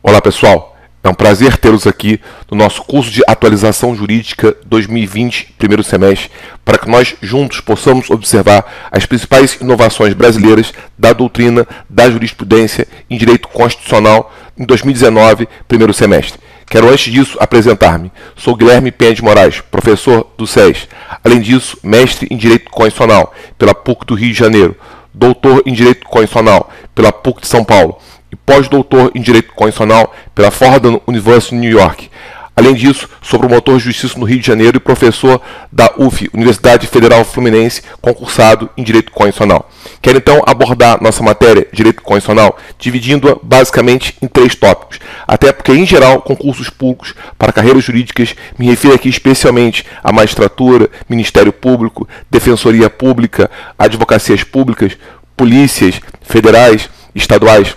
Olá pessoal, é um prazer tê-los aqui no nosso curso de Atualização Jurídica 2020, primeiro semestre, para que nós juntos possamos observar as principais inovações brasileiras da doutrina da jurisprudência em direito constitucional em 2019, primeiro semestre. Quero antes disso apresentar-me. Sou Guilherme Penha de Moraes, professor do SES. Além disso, mestre em Direito Constitucional pela PUC do Rio de Janeiro, doutor em Direito Constitucional pela PUC de São Paulo e pós-doutor em Direito Constitucional pela Fordham University New York. Além disso, sou promotor de justiça no Rio de Janeiro e professor da UF, Universidade Federal Fluminense, concursado em Direito Constitucional. Quero então abordar nossa matéria, Direito Constitucional, dividindo-a basicamente em 3 tópicos. Até porque, em geral, concursos públicos para carreiras jurídicas, me refiro aqui especialmente à magistratura, Ministério Público, Defensoria Pública, advocacias públicas, polícias federais, estaduais,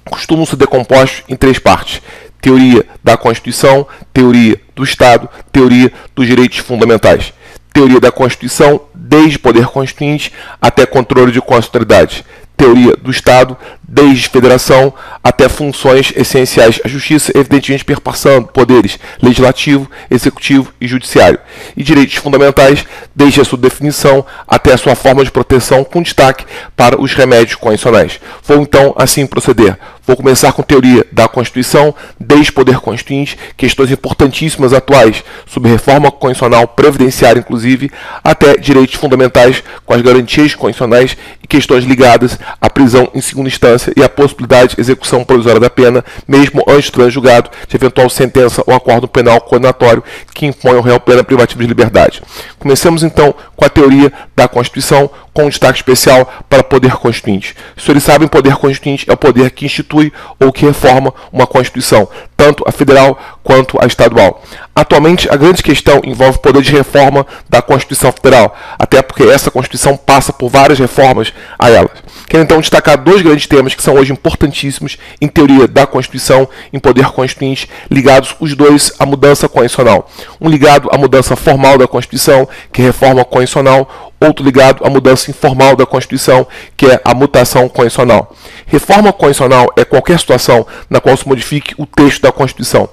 costumam ser decompostos em 3 partes: teoria da Constituição, teoria do Estado, teoria dos direitos fundamentais. Teoria da Constituição, desde poder constituinte até controle de constitucionalidade. Teoria do Estado, desde federação até funções essenciais à justiça, evidentemente perpassando poderes legislativo, executivo e judiciário. E direitos fundamentais, desde a sua definição até a sua forma de proteção, com destaque para os remédios constitucionais. Vou então assim proceder. Vou começar com teoria da Constituição, desde poder constituinte, questões importantíssimas atuais sobre reforma constitucional, previdenciária inclusive, até direitos fundamentais com as garantias constitucionais e questões ligadas à prisão em segunda instância e à possibilidade de execução provisória da pena, mesmo antes do trânsito de eventual sentença ou acordo penal condenatório que impõe ao réu pena privativa de liberdade. Comecemos então com a teoria da Constituição, com um destaque especial para poder constituinte. Os senhores sabem, poder constituinte é o poder que institui ou que reforma uma Constituição, tanto a federal quanto a estadual. Atualmente, a grande questão envolve o poder de reforma da Constituição Federal, até porque essa Constituição passa por várias reformas a ela. Quero então destacar 2 grandes temas que são hoje importantíssimos em teoria da Constituição, em poder constituinte, ligados os dois à mudança constitucional. Um ligado à mudança formal da Constituição, que é a reforma constitucional, outro ligado à mudança informal da Constituição, que é a mutação constitucional. Reforma constitucional é qualquer situação na qual se modifique o texto da Constituição.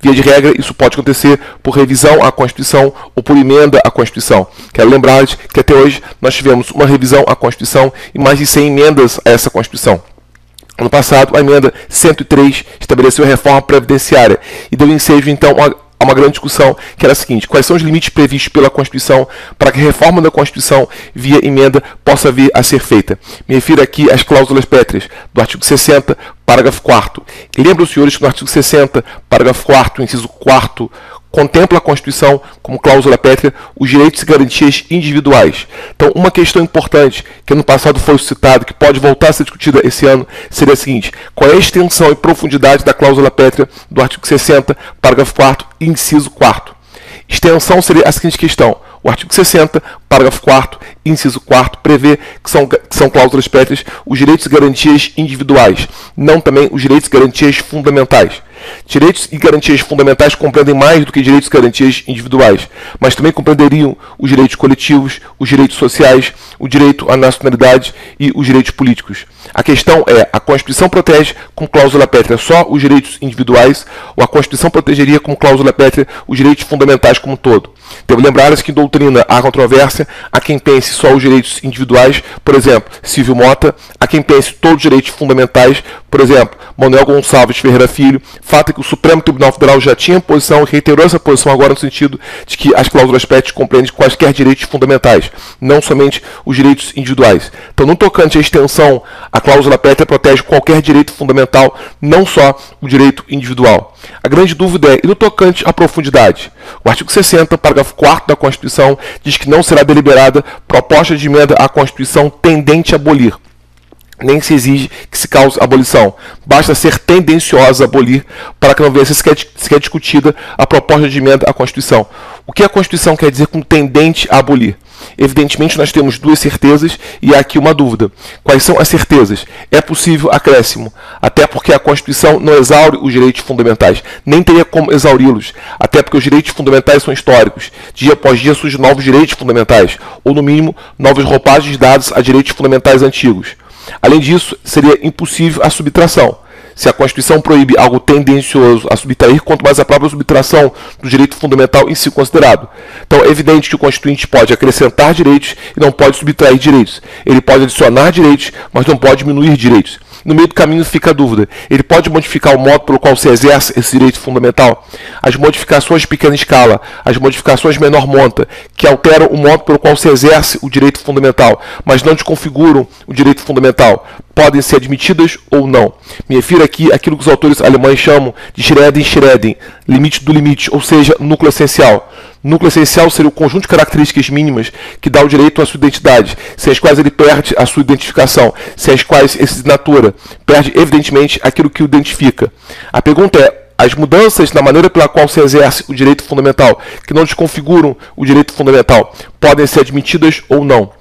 Via de regra, isso pode acontecer por revisão à Constituição ou por emenda à Constituição. Quero lembrar que até hoje nós tivemos uma revisão à Constituição e mais de 100 emendas a essa Constituição. Ano passado, a emenda 103 estabeleceu a reforma previdenciária e deu ensejo, então, a uma grande discussão, que era a seguinte: quais são os limites previstos pela Constituição para que a reforma da Constituição via emenda possa vir a ser feita? Me refiro aqui às cláusulas pétreas do artigo 60, parágrafo 4º. Lembro os senhores que no artigo 60, parágrafo 4º, inciso 4º, contempla a Constituição como cláusula pétrea os direitos e garantias individuais. Então, uma questão importante que no passado foi citada, que pode voltar a ser discutida esse ano, seria a seguinte: qual é a extensão e profundidade da cláusula pétrea do artigo 60, parágrafo 4º, inciso 4º? Extensão seria a seguinte questão: o artigo 60, parágrafo 4º, inciso 4º, prevê que são cláusulas pétreas os direitos e garantias individuais, não também os direitos e garantias fundamentais. Direitos e garantias fundamentais compreendem mais do que direitos e garantias individuais, mas também compreenderiam os direitos coletivos, os direitos sociais, o direito à nacionalidade e os direitos políticos. A questão é: a Constituição protege com cláusula pétrea só os direitos individuais ou a Constituição protegeria com cláusula pétrea os direitos fundamentais como um todo? Devo lembrar-lhes que em doutrina há controvérsia, há quem pense só os direitos individuais, por exemplo, Silvio Mota, há quem pense todos os direitos fundamentais, por exemplo, Manuel Gonçalves Ferreira Filho. Fato é que o Supremo Tribunal Federal já tinha posição e reiterou essa posição agora no sentido de que as cláusulas pétreas compreendem quaisquer direitos fundamentais, não somente os direitos individuais. Então, no tocante à extensão, a cláusula pétrea protege qualquer direito fundamental, não só o direito individual. A grande dúvida é: e no tocante à profundidade? O artigo 60, parágrafo 4º da Constituição diz que não será deliberada proposta de emenda à Constituição tendente a abolir. Nem se exige que se cause abolição. Basta ser tendenciosa a abolir para que não venha sequer discutida a proposta de emenda à Constituição. O que a Constituição quer dizer com tendente a abolir? Evidentemente, nós temos 2 certezas e há aqui uma dúvida. Quais são as certezas? É possível acréscimo, até porque a Constituição não exaure os direitos fundamentais, nem teria como exauri-los, até porque os direitos fundamentais são históricos. Dia após dia surgem novos direitos fundamentais, ou no mínimo, novas roupagens dadas a direitos fundamentais antigos. Além disso, seria impossível a subtração. Se a Constituição proíbe algo tendencioso a subtrair, quanto mais a própria subtração do direito fundamental em si considerado. Então é evidente que o Constituinte pode acrescentar direitos e não pode subtrair direitos. Ele pode adicionar direitos, mas não pode diminuir direitos. No meio do caminho fica a dúvida. Ele pode modificar o modo pelo qual se exerce esse direito fundamental? As modificações de pequena escala, as modificações de menor monta, que alteram o modo pelo qual se exerce o direito fundamental, mas não desconfiguram o direito fundamental, podem ser admitidas ou não. Me refiro aqui àquilo que os autores alemães chamam de Schredding, limite do limite, ou seja, núcleo essencial. Núcleo essencial seria o conjunto de características mínimas que dá o direito à sua identidade, sem as quais ele perde a sua identificação, sem as quais ele se desnatura, perde evidentemente aquilo que o identifica. A pergunta é: as mudanças na maneira pela qual se exerce o direito fundamental, que não desconfiguram o direito fundamental, podem ser admitidas ou não?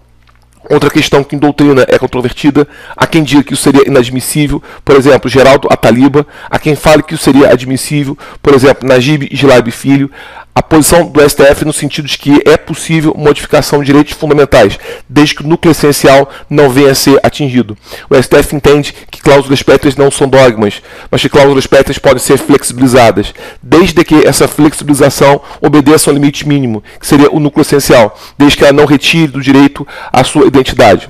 Outra questão que em doutrina é controvertida, há quem diga que isso seria inadmissível, por exemplo, Geraldo Ataliba, há quem fale que isso seria admissível, por exemplo, Najib Gilab Filho. A posição do STF no sentido de que é possível modificação de direitos fundamentais, desde que o núcleo essencial não venha a ser atingido. O STF entende que cláusulas pétreas não são dogmas, mas que cláusulas pétreas podem ser flexibilizadas, desde que essa flexibilização obedeça a um limite mínimo, que seria o núcleo essencial, desde que ela não retire do direito a sua identidade.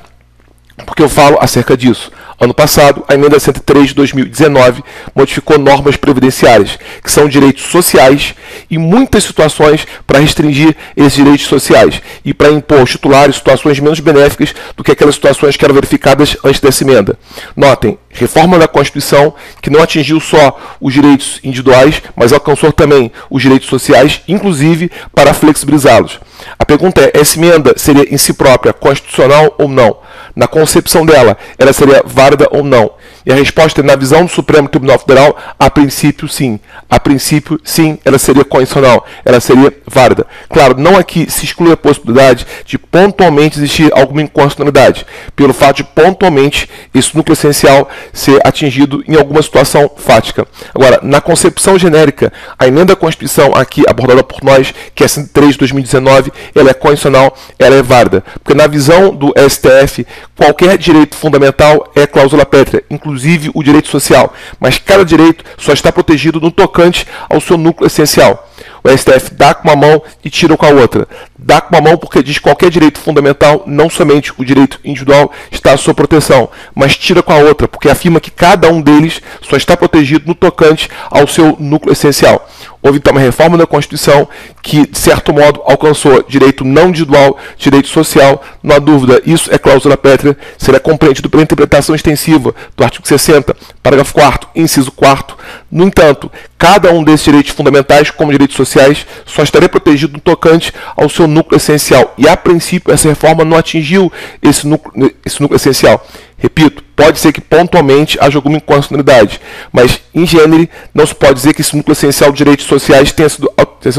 Por que eu falo acerca disso? Ano passado, a emenda 103 de 2019 modificou normas previdenciárias, que são direitos sociais, e muitas situações para restringir esses direitos sociais e para impor aos titulares situações menos benéficas do que aquelas situações que eram verificadas antes dessa emenda. Notem, reforma da Constituição que não atingiu só os direitos individuais, mas alcançou também os direitos sociais, inclusive para flexibilizá-los. A pergunta é: essa emenda seria em si própria constitucional ou não? Na concepção dela, ela seria válida ou não? E a resposta é: na visão do Supremo Tribunal Federal, a princípio sim. A princípio sim, ela seria constitucional, ela seria válida. Claro, não aqui se exclui a possibilidade de pontualmente existir alguma inconstitucionalidade, pelo fato de pontualmente esse núcleo essencial ser atingido em alguma situação fática. Agora, na concepção genérica, a emenda à Constituição aqui abordada por nós, que é 103 de 2019, ela é constitucional, ela é válida. Porque na visão do STF, qualquer direito fundamental é cláusula pétrea, inclusive o direito social, mas cada direito só está protegido no tocante ao seu núcleo essencial. O STF dá com uma mão e tira com a outra. Dá com uma mão porque diz que qualquer direito fundamental, não somente o direito individual, está à sua proteção, mas tira com a outra, porque afirma que cada um deles só está protegido no tocante ao seu núcleo essencial. Houve então uma reforma da Constituição que, de certo modo, alcançou direito não individual, direito social. Não há dúvida, isso é cláusula pétrea, será compreendido pela interpretação extensiva do artigo 60, parágrafo 4º, inciso 4º. No entanto, cada um desses direitos fundamentais, como direitos sociais, só estaria protegido no tocante ao seu núcleo essencial. E, a princípio, essa reforma não atingiu esse núcleo essencial. Repito, pode ser que pontualmente haja alguma inconstitucionalidade, mas, em gênero, não se pode dizer que esse núcleo essencial de direitos sociais tenha sido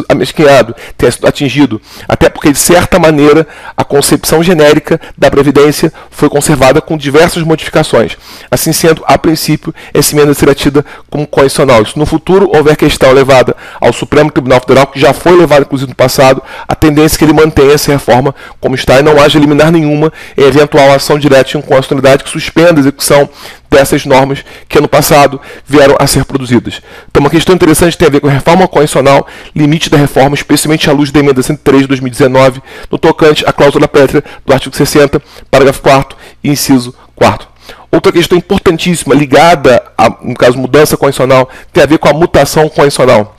amesquinhado, tenha sido atingido, até porque, de certa maneira, a concepção genérica da Previdência foi conservada com diversas modificações. Assim sendo, a princípio, essa emenda será tida como constitucional. Se no futuro houver questão levada ao Supremo Tribunal Federal, que já foi levada, inclusive, no passado, a tendência é que ele mantenha essa reforma como está e não haja liminar nenhuma em eventual ação direta de inconstitucionalidade que suspenda a execução dessas normas que ano passado vieram a ser produzidas. Então, uma questão interessante tem a ver com a reforma constitucional, limite da reforma, especialmente à luz da emenda 103 de 2019, no tocante à cláusula pétrea do artigo 60, parágrafo 4º, inciso 4º. Outra questão importantíssima, ligada a, no caso, mudança constitucional, tem a ver com a mutação constitucional.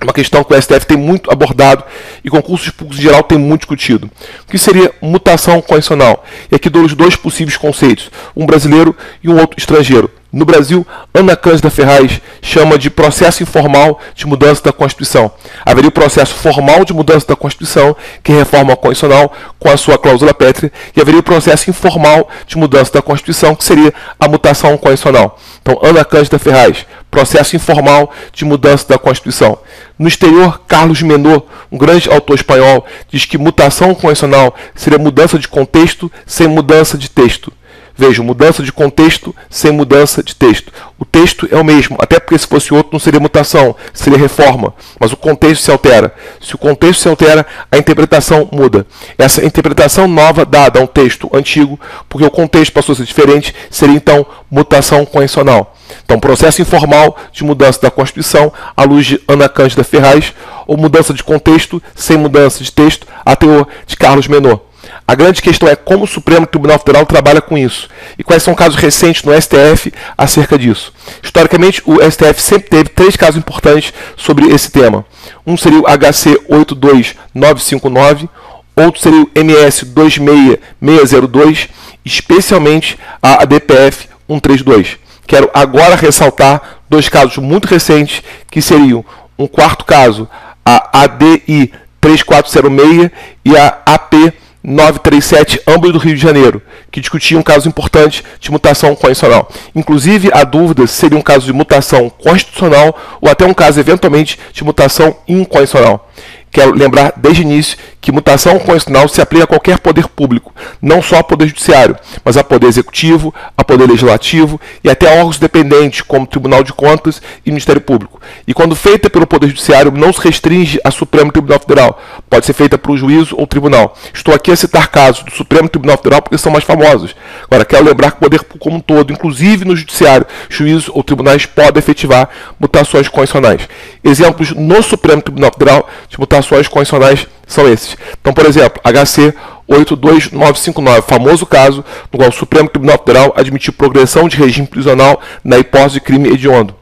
Uma questão que o STF tem muito abordado e concursos públicos em geral tem muito discutido. O que seria mutação constitucional? E aqui dou os dois possíveis conceitos, um brasileiro e um outro estrangeiro. No Brasil, Ana Cândida Ferraz chama de processo informal de mudança da Constituição. Haveria o processo formal de mudança da Constituição, que reforma a Constitucional com a sua cláusula pétrea, e haveria o processo informal de mudança da Constituição, que seria a mutação constitucional. Então, Ana Cândida Ferraz, processo informal de mudança da Constituição. No exterior, Carlos Menor, um grande autor espanhol, diz que mutação constitucional seria mudança de contexto sem mudança de texto. Vejam, mudança de contexto sem mudança de texto. O texto é o mesmo, até porque se fosse outro não seria mutação, seria reforma, mas o contexto se altera. Se o contexto se altera, a interpretação muda. Essa interpretação nova dada a um texto antigo, porque o contexto passou a ser diferente, seria então mutação constitucional. Então, processo informal de mudança da Constituição, à luz de Ana Cândida Ferraz, ou mudança de contexto sem mudança de texto, a teor de Carlos Menor. A grande questão é como o Supremo Tribunal Federal trabalha com isso e quais são casos recentes no STF acerca disso. Historicamente, o STF sempre teve 3 casos importantes sobre esse tema. Um seria o HC 82959, outro seria o MS 26602, especialmente a ADPF 132. Quero agora ressaltar 2 casos muito recentes, que seriam um quarto caso, a ADI 3406 e a AP 937, ambos do Rio de Janeiro, que discutiam um caso importante de mutação constitucional. Inclusive, há dúvidas se seria um caso de mutação constitucional ou até um caso, eventualmente, de mutação inconstitucional. Quero lembrar desde o início que mutação constitucional se aplica a qualquer poder público, não só ao poder judiciário, mas a poder executivo, a poder legislativo e até a órgãos dependentes, como Tribunal de Contas e Ministério Público. E quando feita pelo poder judiciário, não se restringe ao Supremo Tribunal Federal, pode ser feita por um juízo ou tribunal. Estou aqui a citar casos do Supremo Tribunal Federal porque são mais famosos. Agora, quero lembrar que o poder público como um todo, inclusive no judiciário, juízos ou tribunais podem efetivar mutações constitucionais. Exemplos no Supremo Tribunal Federal de mutações constitucionais são esses. Então, por exemplo, HC 82959, famoso caso no qual o Supremo Tribunal Federal admitiu progressão de regime prisional na hipótese de crime hediondo.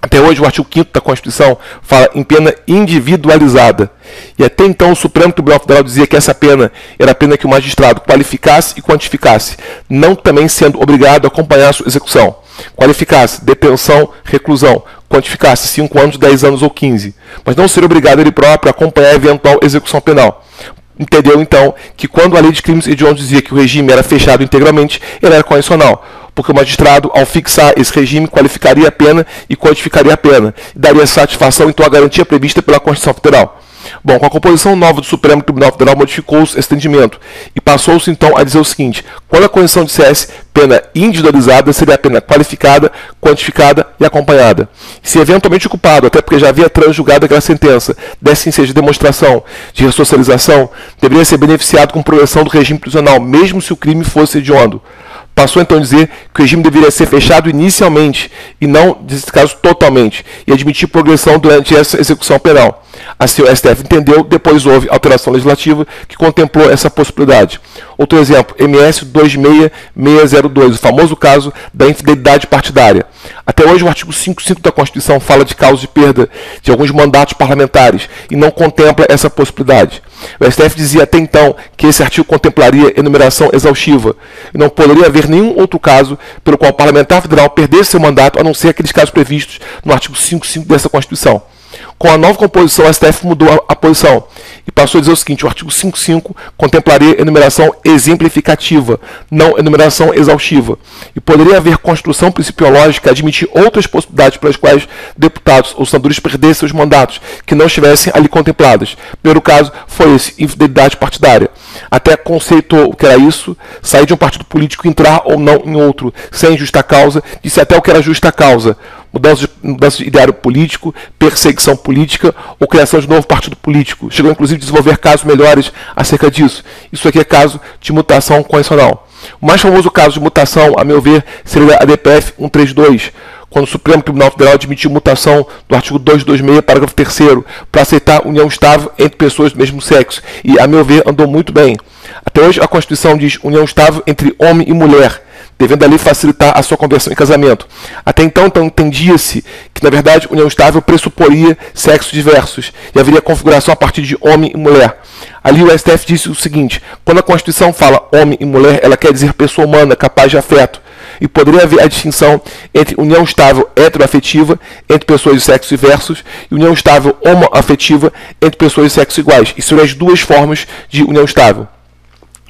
Até hoje, o artigo 5º da Constituição fala em pena individualizada. E até então, o Supremo Tribunal Federal dizia que essa pena era a pena que o magistrado qualificasse e quantificasse, não também sendo obrigado a acompanhar a sua execução. Qualificasse, detenção, reclusão. Quantificasse 5 anos, 10 anos ou 15. Mas não seria obrigado ele próprio a acompanhar a eventual execução penal. Entendeu, então, que quando a lei de crimes hediondos dizia que o regime era fechado integralmente, ele era condicional. Porque o magistrado, ao fixar esse regime, qualificaria a pena e quantificaria a pena. E daria satisfação, então, à garantia prevista pela Constituição Federal. Bom, com a composição nova do Supremo Tribunal Federal, modificou-se esse entendimento. E passou-se, então, a dizer o seguinte: quando a Constituição dissesse pena individualizada, seria a pena qualificada, quantificada e acompanhada. Se eventualmente o culpado, até porque já havia transjugado aquela sentença, desse ensejo de demonstração de ressocialização, deveria ser beneficiado com progressão do regime prisional, mesmo se o crime fosse hediondo. Passou então a dizer que o regime deveria ser fechado inicialmente e não, nesse caso, totalmente, e admitir progressão durante essa execução penal. Assim o STF entendeu, depois houve alteração legislativa que contemplou essa possibilidade. Outro exemplo, MS 26602, o famoso caso da infidelidade partidária. Até hoje o artigo 55 da Constituição fala de causa de perda de alguns mandatos parlamentares e não contempla essa possibilidade. O STF dizia até então que esse artigo contemplaria enumeração exaustiva e não poderia haver nenhum outro caso pelo qual o parlamentar federal perdesse seu mandato, a não ser aqueles casos previstos no artigo 55 dessa Constituição. Com a nova composição, o STF mudou a posição e passou a dizer o seguinte: o artigo 55 contemplaria enumeração exemplificativa, não enumeração exaustiva. E poderia haver construção principiológica a admitir outras possibilidades pelas quais deputados ou senadores perdessem seus mandatos, que não estivessem ali contempladas. O primeiro caso foi esse: infidelidade partidária. Até conceitou o que era isso, sair de um partido político e entrar ou não em outro, sem justa causa, disse até o que era justa causa. Mudança de ideário político, perseguição política ou criação de novo partido político. Chegou inclusive a desenvolver casos melhores acerca disso. Isso aqui é caso de mutação constitucional. O mais famoso caso de mutação, a meu ver, seria a ADPF 132, quando o Supremo Tribunal Federal admitiu mutação do artigo 226, parágrafo 3º, para aceitar união estável entre pessoas do mesmo sexo. E, a meu ver, andou muito bem. Até hoje, a Constituição diz união estável entre homem e mulher, devendo ali facilitar a sua conversão em casamento. Até então entendia-se que, na verdade, união estável pressuporia sexos diversos e haveria configuração a partir de homem e mulher. Ali o STF disse o seguinte: quando a Constituição fala homem e mulher, ela quer dizer pessoa humana capaz de afeto. E poderia haver a distinção entre união estável heteroafetiva entre pessoas de sexos diversos e união estável homoafetiva entre pessoas de sexos iguais. Isso são as duas formas de união estável.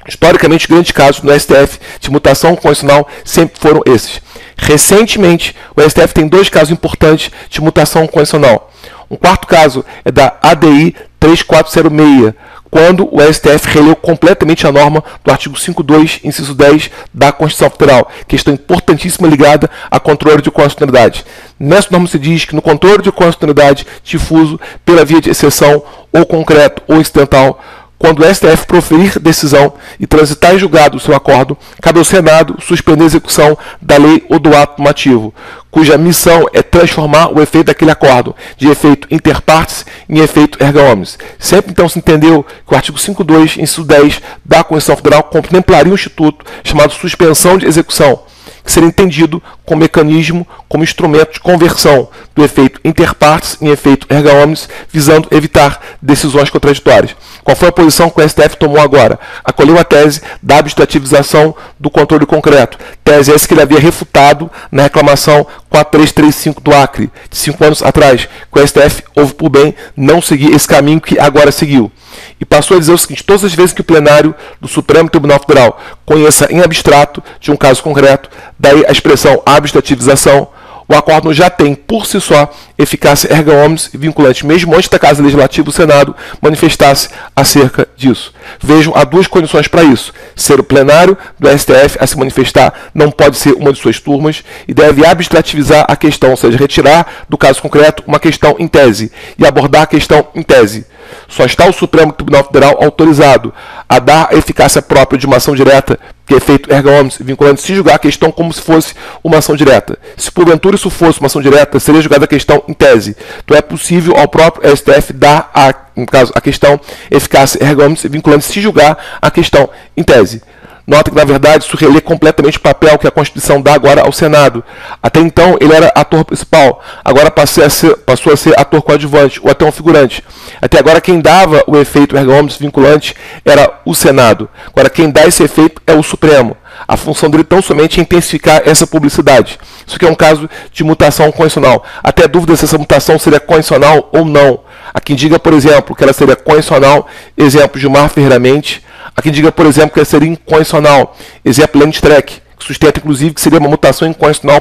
Historicamente, grandes casos no STF de mutação constitucional sempre foram esses. Recentemente, o STF tem 2 casos importantes de mutação constitucional. Um quarto caso é da ADI 3406, quando o STF releu completamente a norma do artigo 5.2, inciso 10 da Constituição Federal, questão importantíssima ligada a controle de constitucionalidade. Nessa norma se diz que no controle de constitucionalidade difuso pela via de exceção ou concreto ou incidental, quando o STF proferir decisão e transitar em julgado o seu acordo, cabe ao Senado suspender a execução da lei ou do ato normativo, cuja missão é transformar o efeito daquele acordo de efeito inter partes em efeito erga omnes. Sempre então se entendeu que o artigo 5.2, inciso 10 da Constituição Federal contemplaria um instituto chamado suspensão de execução, que seria entendido como mecanismo, como instrumento de conversão do efeito inter partes em efeito erga omnes, visando evitar decisões contraditórias. Qual foi a posição que o STF tomou agora? Acolheu a tese da abstrativização do controle concreto. Tese essa que ele havia refutado na reclamação 4335 do Acre, de 5 anos atrás, que o STF houve por bem não seguir esse caminho que agora seguiu. E passou a dizer o seguinte: todas as vezes que o plenário do Supremo Tribunal Federal conheça em abstrato de um caso concreto, daí a expressão abstrativização, o acordo já tem, por si só, eficácia erga omnes e vinculante, mesmo antes da Casa Legislativa, o Senado, manifestasse acerca disso. Vejam, há duas condições para isso. Ser o plenário do STF a se manifestar não pode ser uma de suas turmas e deve abstrativizar a questão, ou seja, retirar do caso concreto uma questão em tese e abordar a questão em tese. Só está o Supremo Tribunal Federal autorizado a dar a eficácia própria de uma ação direta, que é efeito erga omnes, vinculante, se julgar a questão como se fosse uma ação direta. Se porventura isso fosse uma ação direta, seria julgada a questão em tese. Então é possível ao próprio STF dar, no caso, a questão eficácia erga omnes, vinculante, se julgar a questão em tese. Nota que, na verdade, isso relê completamente o papel que a Constituição dá agora ao Senado. Até então, ele era ator principal. Agora passou a ser ator coadjuvante, ou até um figurante. Até agora, quem dava o efeito erga omnes vinculante era o Senado. Agora, quem dá esse efeito é o Supremo. A função dele tão somente é intensificar essa publicidade. Isso aqui é um caso de mutação constitucional. Até dúvida se essa mutação seria constitucional ou não. Há quem diga, por exemplo, que ela seria constitucional, exemplo, Gilmar Ferreira Mendes. Há quem diga, por exemplo, que ela seria inconstitucional, exemplo, Landstreck, que sustenta, inclusive, que seria uma mutação inconstitucional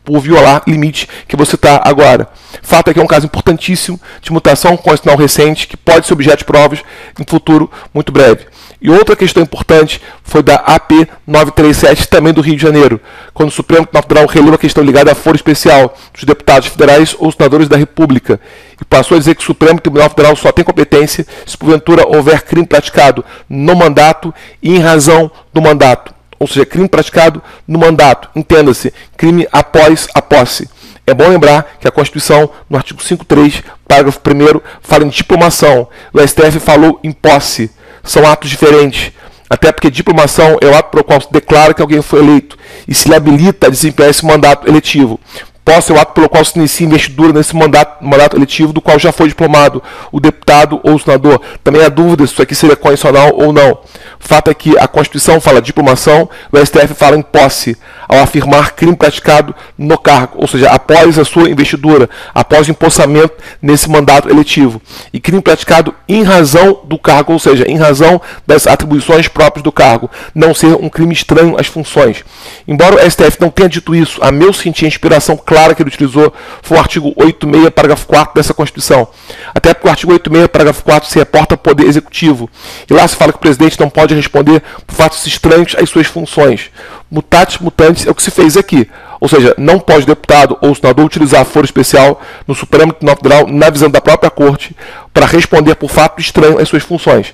por violar limite que você está agora. Fato é que é um caso importantíssimo de mutação constitucional recente, que pode ser objeto de provas em futuro muito breve. E outra questão importante foi da AP 937, também do Rio de Janeiro, quando o Supremo Tribunal Federal releu a questão ligada à foro especial dos deputados federais ou senadores da República, e passou a dizer que o Supremo Tribunal Federal só tem competência se porventura houver crime praticado no mandato e em razão do mandato. Ou seja, crime praticado no mandato, entenda-se, crime após a posse. É bom lembrar que a Constituição, no artigo 5.3, parágrafo 1º, fala em diplomação. O STF falou em posse. São atos diferentes. Até porque diplomação é o ato pelo qual se declara que alguém foi eleito e se lhe habilita a desempenhar esse mandato eletivo. Posse é o ato pelo qual se inicia investidura nesse mandato eletivo do qual já foi diplomado o deputado ou o senador. Também há dúvida se isso aqui seria constitucional ou não. O fato é que a Constituição fala diplomação, o STF fala em posse, ao afirmar crime praticado no cargo, ou seja, após a sua investidura, após o empossamento nesse mandato eletivo. E crime praticado em razão do cargo, ou seja, em razão das atribuições próprias do cargo, não ser um crime estranho às funções. Embora o STF não tenha dito isso, a meu sentir, a inspiração clara que ele utilizou foi o artigo 8.6, parágrafo 4 dessa Constituição. Até porque o artigo 8.6, parágrafo 4 se reporta ao Poder Executivo. E lá se fala que o presidente não pode responder por fatos estranhos às suas funções. Mutatis mutandis é o que se fez aqui. Ou seja, não pode o deputado ou o senador utilizar foro especial no Supremo Tribunal Federal, na visão da própria Corte, para responder por fato estranho às suas funções.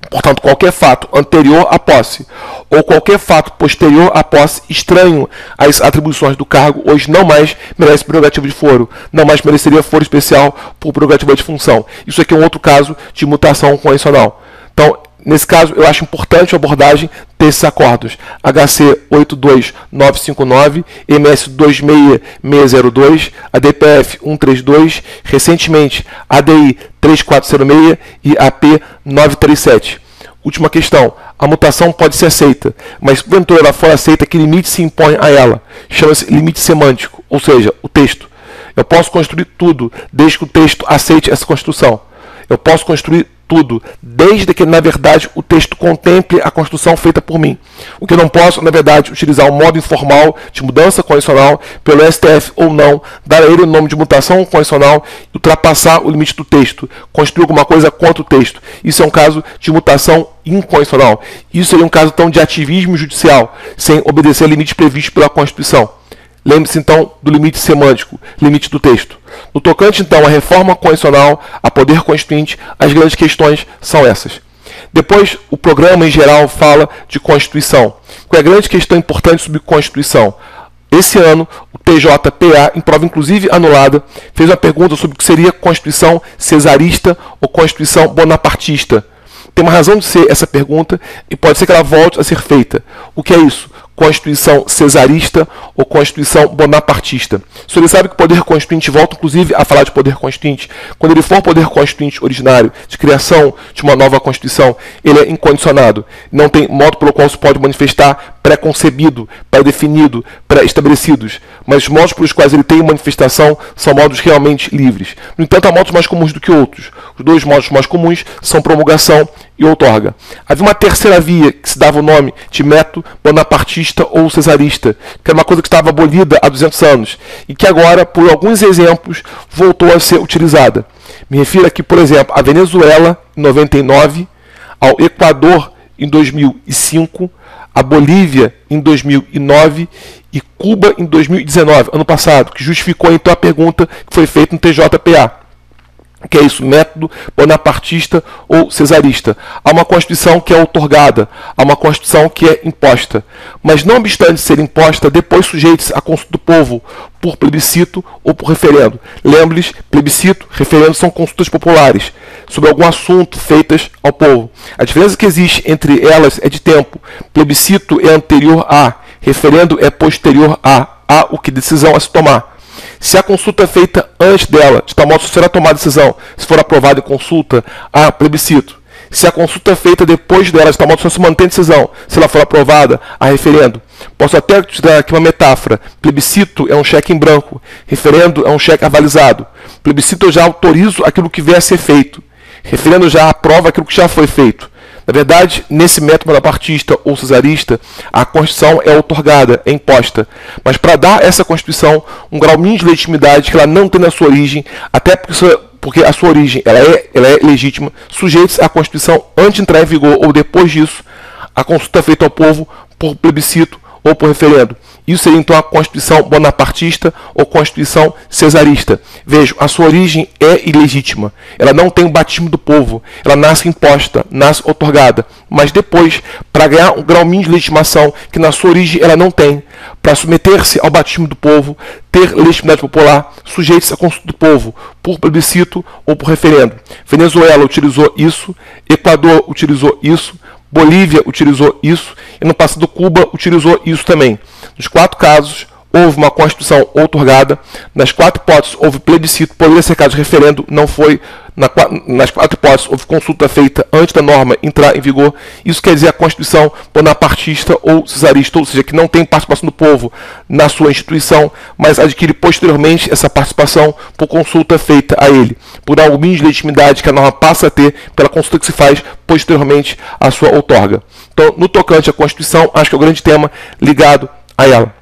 Portanto, qualquer fato anterior à posse ou qualquer fato posterior à posse estranho às atribuições do cargo, hoje não mais merece prerrogativa de foro, não mais mereceria foro especial por prerrogativa de função. Isso aqui é um outro caso de mutação constitucional. Então, nesse caso, eu acho importante a abordagem desses acordos. HC 82959, MS 26602, ADPF 132, recentemente ADI 3406 e AP 937. Última questão. A mutação pode ser aceita, mas se porventura ela for aceita, que limite se impõe a ela? Chama-se limite semântico, ou seja, o texto. Eu posso construir tudo, desde que o texto aceite essa construção. Eu posso construir tudo, desde que, na verdade, o texto contemple a construção feita por mim. O que eu não posso, na verdade, utilizar um modo informal de mudança condicional pelo STF ou não, dar a ele o nome de mutação condicional e ultrapassar o limite do texto, construir alguma coisa contra o texto. Isso é um caso de mutação incondicional. Isso seria um caso, então, de ativismo judicial, sem obedecer a limites previstos pela Constituição. Lembre-se, então, do limite semântico, limite do texto. No tocante, então, à reforma constitucional, a poder constituinte, as grandes questões são essas. Depois, o programa, em geral, fala de Constituição. Qual é a grande questão importante sobre Constituição? Esse ano, o TJPA, em prova inclusive anulada, fez uma pergunta sobre o que seria Constituição cesarista ou Constituição bonapartista. Tem uma razão de ser essa pergunta e pode ser que ela volte a ser feita. O que é isso? Constituição cesarista ou Constituição bonapartista. O senhor sabe que o poder constituinte, volta inclusive a falar de poder constituinte, quando ele for poder constituinte originário, de criação de uma nova Constituição, ele é incondicionado. Não tem modo pelo qual se pode manifestar pré-concebido, pré-definido, pré-estabelecidos. Mas os modos pelos quais ele tem manifestação são modos realmente livres. No entanto, há modos mais comuns do que outros. Os dois modos mais comuns são promulgação e outorga. Havia uma terceira via que se dava o nome de método bonapartista ou cesarista, que era uma coisa que estava abolida há 200 anos e que agora, por alguns exemplos, voltou a ser utilizada. Me refiro aqui, por exemplo, à Venezuela, em 99, ao Equador, em 2005, a Bolívia, em 2009 e Cuba, em 2019, ano passado, que justificou então a pergunta que foi feita no TJPA. Que é isso, método bonapartista ou cesarista. Há uma Constituição que é outorgada, há uma Constituição que é imposta. Mas não obstante ser imposta, depois sujeita-se à consulta do povo, por plebiscito ou por referendo. Lembre-lhes, plebiscito, referendo são consultas populares, sobre algum assunto feitas ao povo. A diferença que existe entre elas é de tempo. Plebiscito é anterior a, referendo é posterior a. Há o que decisão a se tomar. Se a consulta é feita antes dela, de tal modo que será tomada decisão, se for aprovada em consulta, há plebiscito. Se a consulta é feita depois dela, de tal modo que só se mantém decisão, se ela for aprovada, há referendo. Posso até te dar aqui uma metáfora. Plebiscito é um cheque em branco, referendo é um cheque avalizado. Plebiscito eu já autorizo aquilo que vier a ser feito. Referendo já aprova aquilo que já foi feito. Na verdade, nesse método bonapartista ou cesarista, a Constituição é outorgada, é imposta. Mas para dar a essa Constituição um grau mínimo de legitimidade que ela não tem na sua origem, até porque a sua origem ela é legítima, sujeita-se à Constituição antes de entrar em vigor ou depois disso, a consulta é feita ao povo por plebiscito ou por referendo. Isso seria então a Constituição bonapartista ou Constituição cesarista. Vejam, a sua origem é ilegítima. Ela não tem o batismo do povo. Ela nasce imposta, nasce outorgada. Mas depois, para ganhar um grau mínimo de legitimação que na sua origem ela não tem, para submeter-se ao batismo do povo, ter legitimidade popular, sujeite-se à consulta do povo, por plebiscito ou por referendo. Venezuela utilizou isso, Equador utilizou isso, Bolívia utilizou isso e no passado Cuba utilizou isso também. Nos 4 casos, houve uma Constituição outorgada. Nas 4 hipóteses, houve plebiscito, poderia ser caso de referendo, não foi. Nas 4 hipóteses, houve consulta feita antes da norma entrar em vigor. Isso quer dizer a Constituição bonapartista ou cesarista, ou seja, que não tem participação do povo na sua instituição, mas adquire posteriormente essa participação por consulta feita a ele, por algo mínimo de legitimidade que a norma passa a ter pela consulta que se faz posteriormente à sua outorga. Então, no tocante à Constituição, acho que é o grande tema ligado a ela.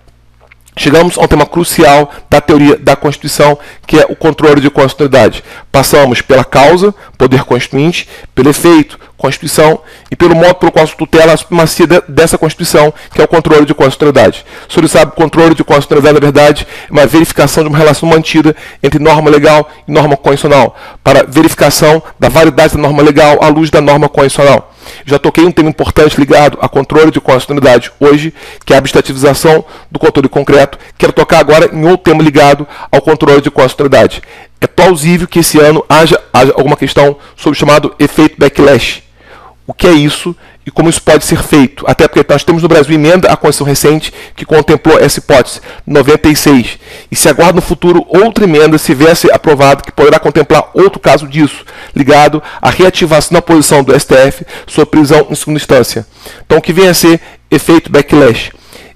Chegamos a um tema crucial da teoria da Constituição, que é o controle de constitucionalidade. Passamos pela causa, poder constituinte, pelo efeito, Constituição, e pelo modo pelo qual se tutela a supremacia dessa Constituição, que é o controle de constitucionalidade. O senhor sabe que o controle de constitucionalidade, na verdade, é uma verificação de uma relação mantida entre norma legal e norma constitucional, para verificação da validade da norma legal à luz da norma constitucional. Já toquei um tema importante ligado a controle de constitucionalidade hoje, que é a abstrativização do controle concreto. Quero tocar agora em outro tema ligado ao controle de constitucionalidade. É plausível que esse ano haja alguma questão sobre o chamado efeito backlash. O que é isso e como isso pode ser feito? Até porque nós temos no Brasil emenda à Constituição recente que contemplou essa hipótese, 96. E se aguarda no futuro outra emenda, se viesse aprovada, que poderá contemplar outro caso disso, ligado à reativação da posição do STF sobre prisão em segunda instância. Então, o que vem a ser efeito backlash?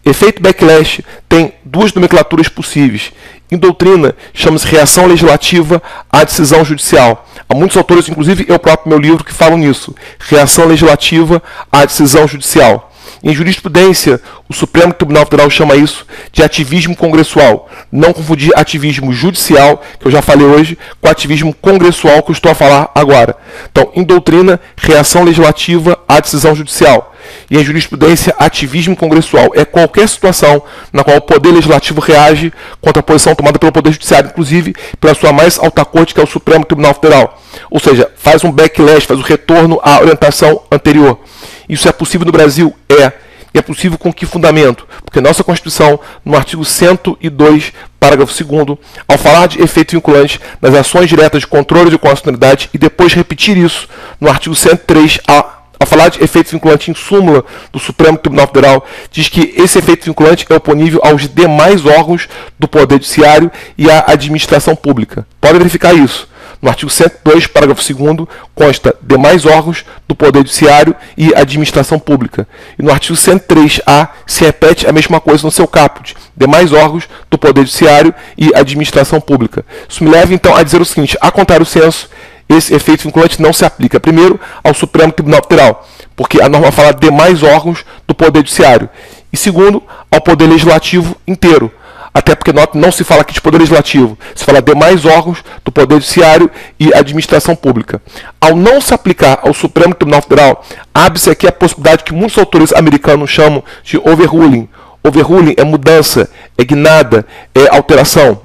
Efeito backlash tem 2 nomenclaturas possíveis. Em doutrina, chama-se reação legislativa à decisão judicial. Há muitos autores, inclusive eu próprio, meu livro, que falam nisso. Reação legislativa à decisão judicial. Em jurisprudência, o Supremo Tribunal Federal chama isso de ativismo congressual. Não confundir ativismo judicial, que eu já falei hoje, com ativismo congressual, que eu estou a falar agora. Então, em doutrina, reação legislativa à decisão judicial. E em jurisprudência, ativismo congressual é qualquer situação na qual o Poder Legislativo reage contra a posição tomada pelo Poder Judiciário, inclusive pela sua mais alta corte, que é o Supremo Tribunal Federal. Ou seja, faz um backlash, faz um retorno à orientação anterior. Isso é possível no Brasil? É. E é possível com que fundamento? Porque nossa Constituição, no artigo 102, parágrafo 2º, ao falar de efeito vinculante nas ações diretas de controle de constitucionalidade e depois repetir isso no artigo 103, ao falar de efeito vinculante em súmula do Supremo Tribunal Federal, diz que esse efeito vinculante é oponível aos demais órgãos do Poder Judiciário e à administração pública. Pode verificar isso. No artigo 102, parágrafo 2º, consta demais órgãos do Poder Judiciário e administração pública. E no artigo 103A se repete a mesma coisa no seu caput, demais órgãos do Poder Judiciário e administração pública. Isso me leva então a dizer o seguinte: a contrário senso, esse efeito vinculante não se aplica, primeiro, ao Supremo Tribunal Federal, porque a norma fala demais órgãos do Poder Judiciário, e segundo, ao Poder Legislativo inteiro. Até porque não se fala aqui de Poder Legislativo, se fala demais órgãos do Poder Judiciário e administração pública. Ao não se aplicar ao Supremo Tribunal Federal, abre-se aqui a possibilidade que muitos autores americanos chamam de overruling. Overruling é mudança, é guinada, é alteração.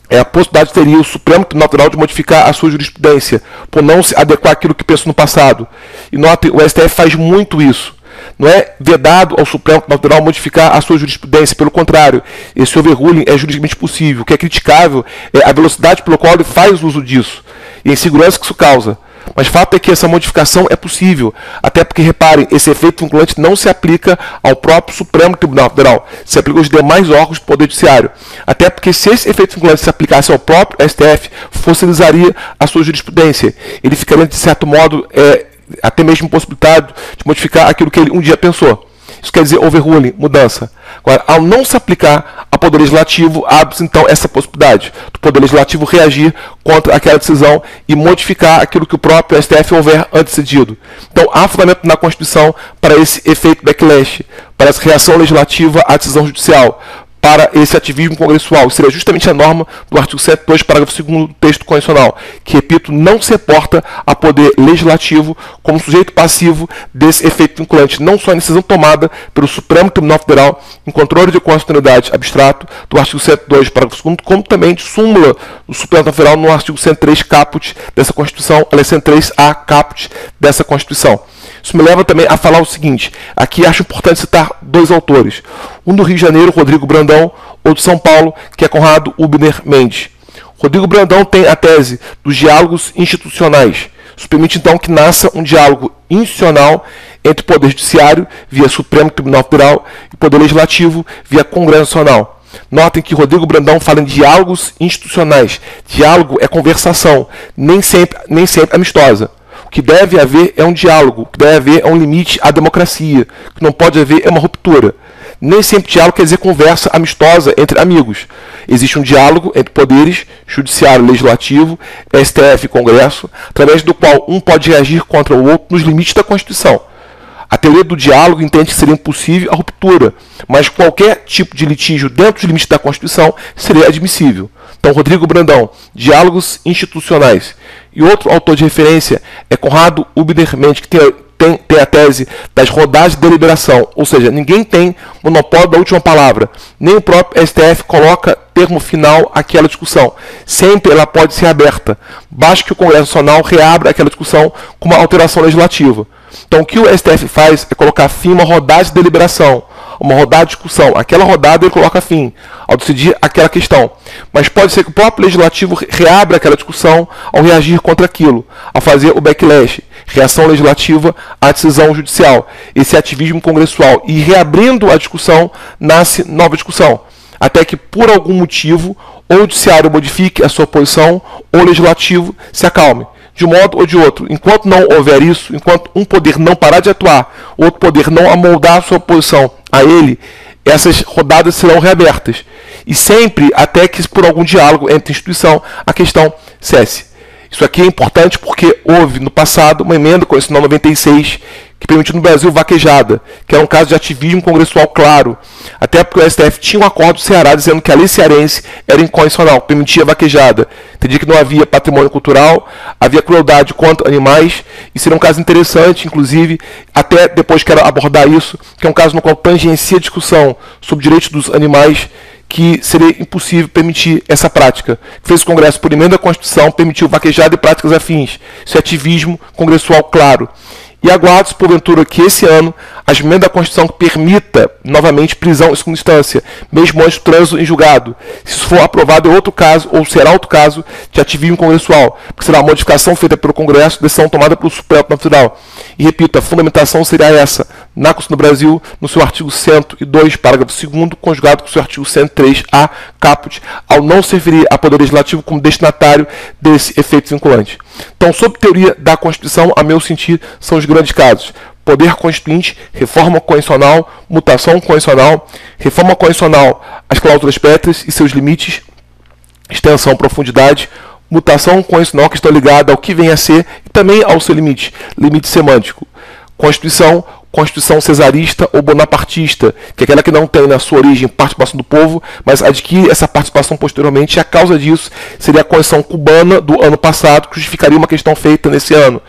É a possibilidade que teria o Supremo Tribunal Federal de modificar a sua jurisprudência, por não se adequar àquilo que pensou no passado. E notem, o STF faz muito isso. Não é vedado ao Supremo Tribunal Federal modificar a sua jurisprudência, pelo contrário, esse overruling é juridicamente possível. O que é criticável é a velocidade pelo qual ele faz uso disso e a insegurança que isso causa. Mas o fato é que essa modificação é possível, até porque, reparem, esse efeito vinculante não se aplica ao próprio Supremo Tribunal Federal, se aplica aos demais órgãos do Poder Judiciário. Até porque, se esse efeito vinculante se aplicasse ao próprio STF, fossilizaria a sua jurisprudência. Ele ficaria, de certo modo, até mesmo impossibilitado de modificar aquilo que ele um dia pensou. Isso quer dizer overruling, mudança. Agora, ao não se aplicar ao Poder Legislativo, abre-se então essa possibilidade do Poder Legislativo reagir contra aquela decisão e modificar aquilo que o próprio STF houver antecedido. Então, há fundamento na Constituição para esse efeito backlash, para essa reação legislativa à decisão judicial, para esse ativismo congressual. Seria justamente a norma do artigo 102, parágrafo 2º do texto constitucional, que, repito, não se reporta a poder legislativo como sujeito passivo desse efeito vinculante, não só em decisão tomada pelo Supremo Tribunal Federal em controle de constitucionalidade abstrato do artigo 102, parágrafo 2º, como também de súmula do Supremo Tribunal Federal no artigo 103 caput dessa Constituição, aliás, 103A caput dessa Constituição. Isso me leva também a falar o seguinte: aqui acho importante citar dois autores. Um do Rio de Janeiro, Rodrigo Brandão, ou de São Paulo, que é Conrado Ubner Mendes. Rodrigo Brandão tem a tese dos diálogos institucionais. Isso permite então que nasça um diálogo institucional entre o Poder Judiciário, via Supremo Tribunal Federal, e o Poder Legislativo, via Congresso Nacional. Notem que Rodrigo Brandão fala em diálogos institucionais. Diálogo é conversação, nem sempre amistosa. O que deve haver é um diálogo, o que deve haver é um limite à democracia. O que não pode haver é uma ruptura. Nem sempre diálogo quer dizer conversa amistosa entre amigos. Existe um diálogo entre poderes, judiciário, legislativo, STF e Congresso, através do qual um pode reagir contra o outro nos limites da Constituição. A teoria do diálogo entende que seria impossível a ruptura, mas qualquer tipo de litígio dentro dos limites da Constituição seria admissível. Então, Rodrigo Brandão, diálogos institucionais. E outro autor de referência é Conrado Ubner Mendes, que tem a tese das rodadas de deliberação, ou seja, ninguém tem monopólio da última palavra, nem o próprio STF coloca termo final àquela discussão. Sempre ela pode ser aberta, basta que o Congresso Nacional reabra aquela discussão com uma alteração legislativa. Então, o que o STF faz é colocar fim a uma rodada de deliberação, uma rodada de discussão. Aquela rodada ele coloca fim ao decidir aquela questão. Mas pode ser que o próprio legislativo reabra aquela discussão ao reagir contra aquilo, ao fazer o backlash, reação legislativa à decisão judicial, esse ativismo congressual. E reabrindo a discussão, nasce nova discussão. Até que, por algum motivo, ou o judiciário modifique a sua posição, ou o legislativo se acalme. De um modo ou de outro. Enquanto não houver isso, enquanto um poder não parar de atuar, outro poder não amoldar a sua posição a ele, essas rodadas serão reabertas. E sempre até que, por algum diálogo entre instituição, a questão cesse. Isso aqui é importante porque houve no passado uma emenda constitucional 96 que permitiu no Brasil vaquejada, que era um caso de ativismo congressual claro, até porque o STF tinha um acordo do Ceará dizendo que a lei cearense era inconstitucional, permitia vaquejada, entendia que não havia patrimônio cultural, havia crueldade contra animais, e seria um caso interessante, inclusive, até depois quero abordar isso, que é um caso no qual tangencia a discussão sobre direitos dos animais, que seria impossível permitir essa prática. Fez o Congresso por emenda à Constituição, permitiu vaquejada e práticas afins. Isso é ativismo congressual claro. E aguardo, porventura, que esse ano as emendas da Constituição que permita novamente prisão em segunda instância, mesmo antes do trânsito em julgado. Se isso for aprovado, é outro caso, ou será outro caso, de ativismo congressual, porque será uma modificação feita pelo Congresso, decisão tomada pelo Supremo Tribunal Federal. E repito, a fundamentação seria essa, na Constituição do Brasil, no seu artigo 102, parágrafo 2º, conjugado com o seu artigo 103A, caput, ao não servir a Poder Legislativo como destinatário desse efeito vinculante. Então, sob teoria da Constituição, a meu sentir, são os grandes casos: poder constituinte, reforma constitucional, mutação constitucional, reforma constitucional, as cláusulas pétreas e seus limites, extensão, profundidade, mutação constitucional que está ligada ao que vem a ser e também ao seu limite, limite semântico. Constituição cesarista ou bonapartista, que é aquela que não tem na sua origem participação do povo, mas adquire essa participação posteriormente, e a causa disso seria a Constituição cubana do ano passado, que justificaria uma questão feita nesse ano.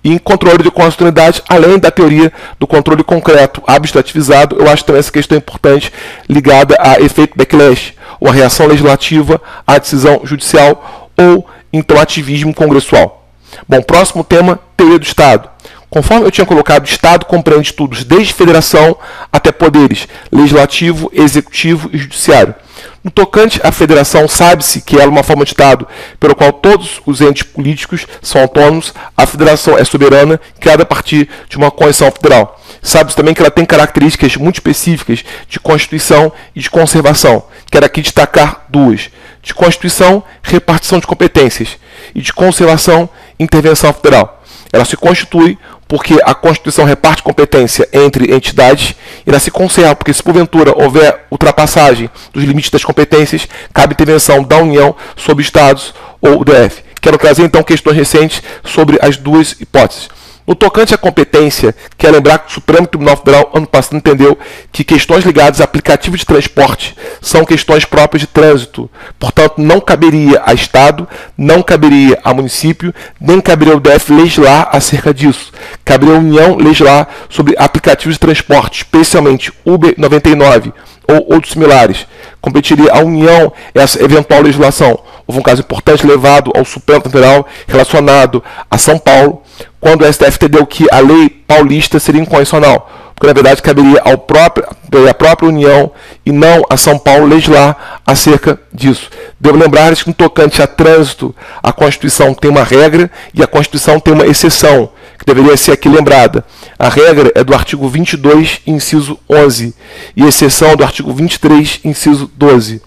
E em controle de constitucionalidade, além da teoria do controle concreto abstrativizado, eu acho também essa questão importante ligada a efeito backlash, ou a reação legislativa à decisão judicial, ou então ativismo congressual. Bom, próximo tema, teoria do Estado. Conforme eu tinha colocado, o Estado compreende tudo, desde federação até poderes legislativo, executivo e judiciário. No tocante à federação, sabe-se que ela é uma forma de Estado pelo qual todos os entes políticos são autônomos, a federação é soberana, criada a partir de uma Constituição Federal. Sabe-se também que ela tem características muito específicas de Constituição e de conservação. Quero aqui destacar duas: de Constituição, repartição de competências, e de conservação, intervenção federal. Ela se constitui porque a Constituição reparte competência entre entidades, e ela se conserva porque, se porventura houver ultrapassagem dos limites das competências, cabe intervenção da União sobre estados ou DF. Quero trazer então questões recentes sobre as duas hipóteses. No tocante à competência, quero lembrar que o Supremo Tribunal Federal, ano passado, entendeu que questões ligadas a aplicativos de transporte são questões próprias de trânsito. Portanto, não caberia a Estado, não caberia a município, nem caberia ao DF legislar acerca disso. Caberia a União legislar sobre aplicativos de transporte, especialmente Uber 99 ou outros similares. Competiria à União essa eventual legislação. Houve um caso importante levado ao Supremo Federal relacionado a São Paulo, quando o STF entendeu que a lei paulista seria inconstitucional, porque na verdade caberia à própria União e não a São Paulo legislar acerca disso. Devo lembrar que no tocante a trânsito, a Constituição tem uma regra e a Constituição tem uma exceção, que deveria ser aqui lembrada. A regra é do artigo 22, inciso 11, e a exceção é do artigo 23, inciso 12.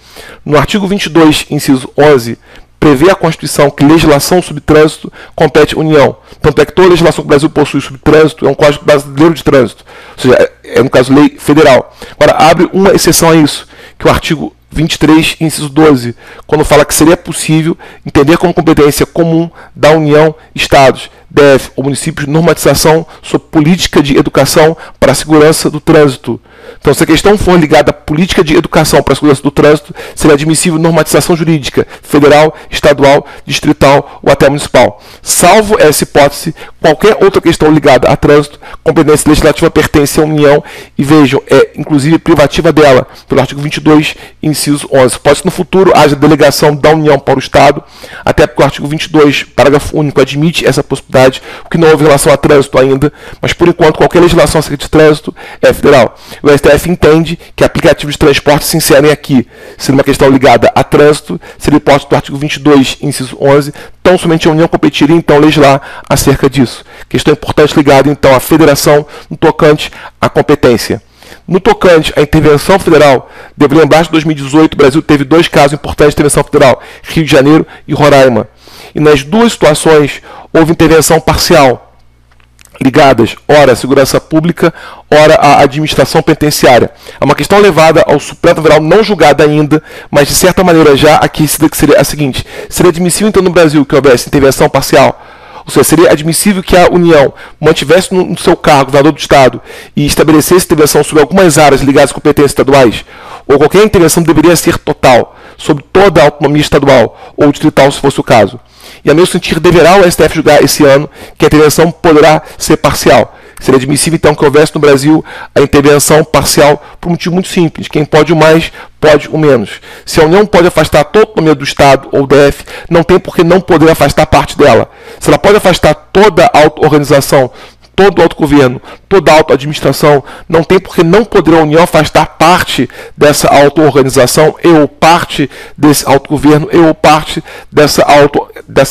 No artigo 22, inciso 11, prevê a Constituição que legislação sobre trânsito compete à União. Tanto é que toda legislação que o Brasil possui sobre trânsito é um Código Brasileiro de Trânsito, ou seja, é no caso lei federal. Agora, abre uma exceção a isso, que é o artigo 23, inciso 12, quando fala que seria possível entender como competência comum da União, Estados, DF ou municípios normatização sobre política de educação para a segurança do trânsito. Então, se a questão for ligada à política de educação para a segurança do trânsito, seria admissível normatização jurídica federal, estadual, distrital ou até municipal. Salvo essa hipótese, qualquer outra questão ligada a trânsito, competência legislativa pertence à União e, vejam, é inclusive privativa dela, pelo artigo 22, inciso 11. Pode ser no futuro haja delegação da União para o Estado, até porque o artigo 22, parágrafo único, admite essa possibilidade, o que não houve em relação a trânsito ainda, mas por enquanto qualquer legislação acerca de trânsito é federal. O STF entende que aplicativos de transporte se inserem aqui. Se uma questão ligada a trânsito, seria hipótese do artigo 22, inciso 11, tão somente a União competiria então legislar acerca disso. Questão importante ligada então à federação no tocante à competência. No tocante à intervenção federal, devo lembrar que em 2018 o Brasil teve dois casos importantes de intervenção federal, Rio de Janeiro e Roraima. E nas duas situações houve intervenção parcial. ligadas, ora à segurança pública, ora à administração penitenciária. É uma questão levada ao Supremo Tribunal, não julgada ainda, mas de certa maneira já aquecida, que seria a seguinte: seria admissível então no Brasil que houvesse intervenção parcial? Ou seja, seria admissível que a União mantivesse no seu cargo, governador do Estado, e estabelecesse intervenção sobre algumas áreas ligadas às competências estaduais? Ou qualquer intervenção deveria ser total, sobre toda a autonomia estadual ou distrital, se fosse o caso? E, a meu sentir, deverá o STF julgar esse ano que a intervenção poderá ser parcial. Seria admissível, então, que houvesse no Brasil a intervenção parcial por um motivo muito simples: quem pode o mais, pode o menos. Se a União pode afastar toda a autonomia do Estado ou DF, não tem por que não poder afastar parte dela. Se ela pode afastar toda a auto-organização, todo o autogoverno, toda a auto-administração, não tem por que não poder a União afastar parte dessa auto-organização e ou parte desse autogoverno e ou parte dessa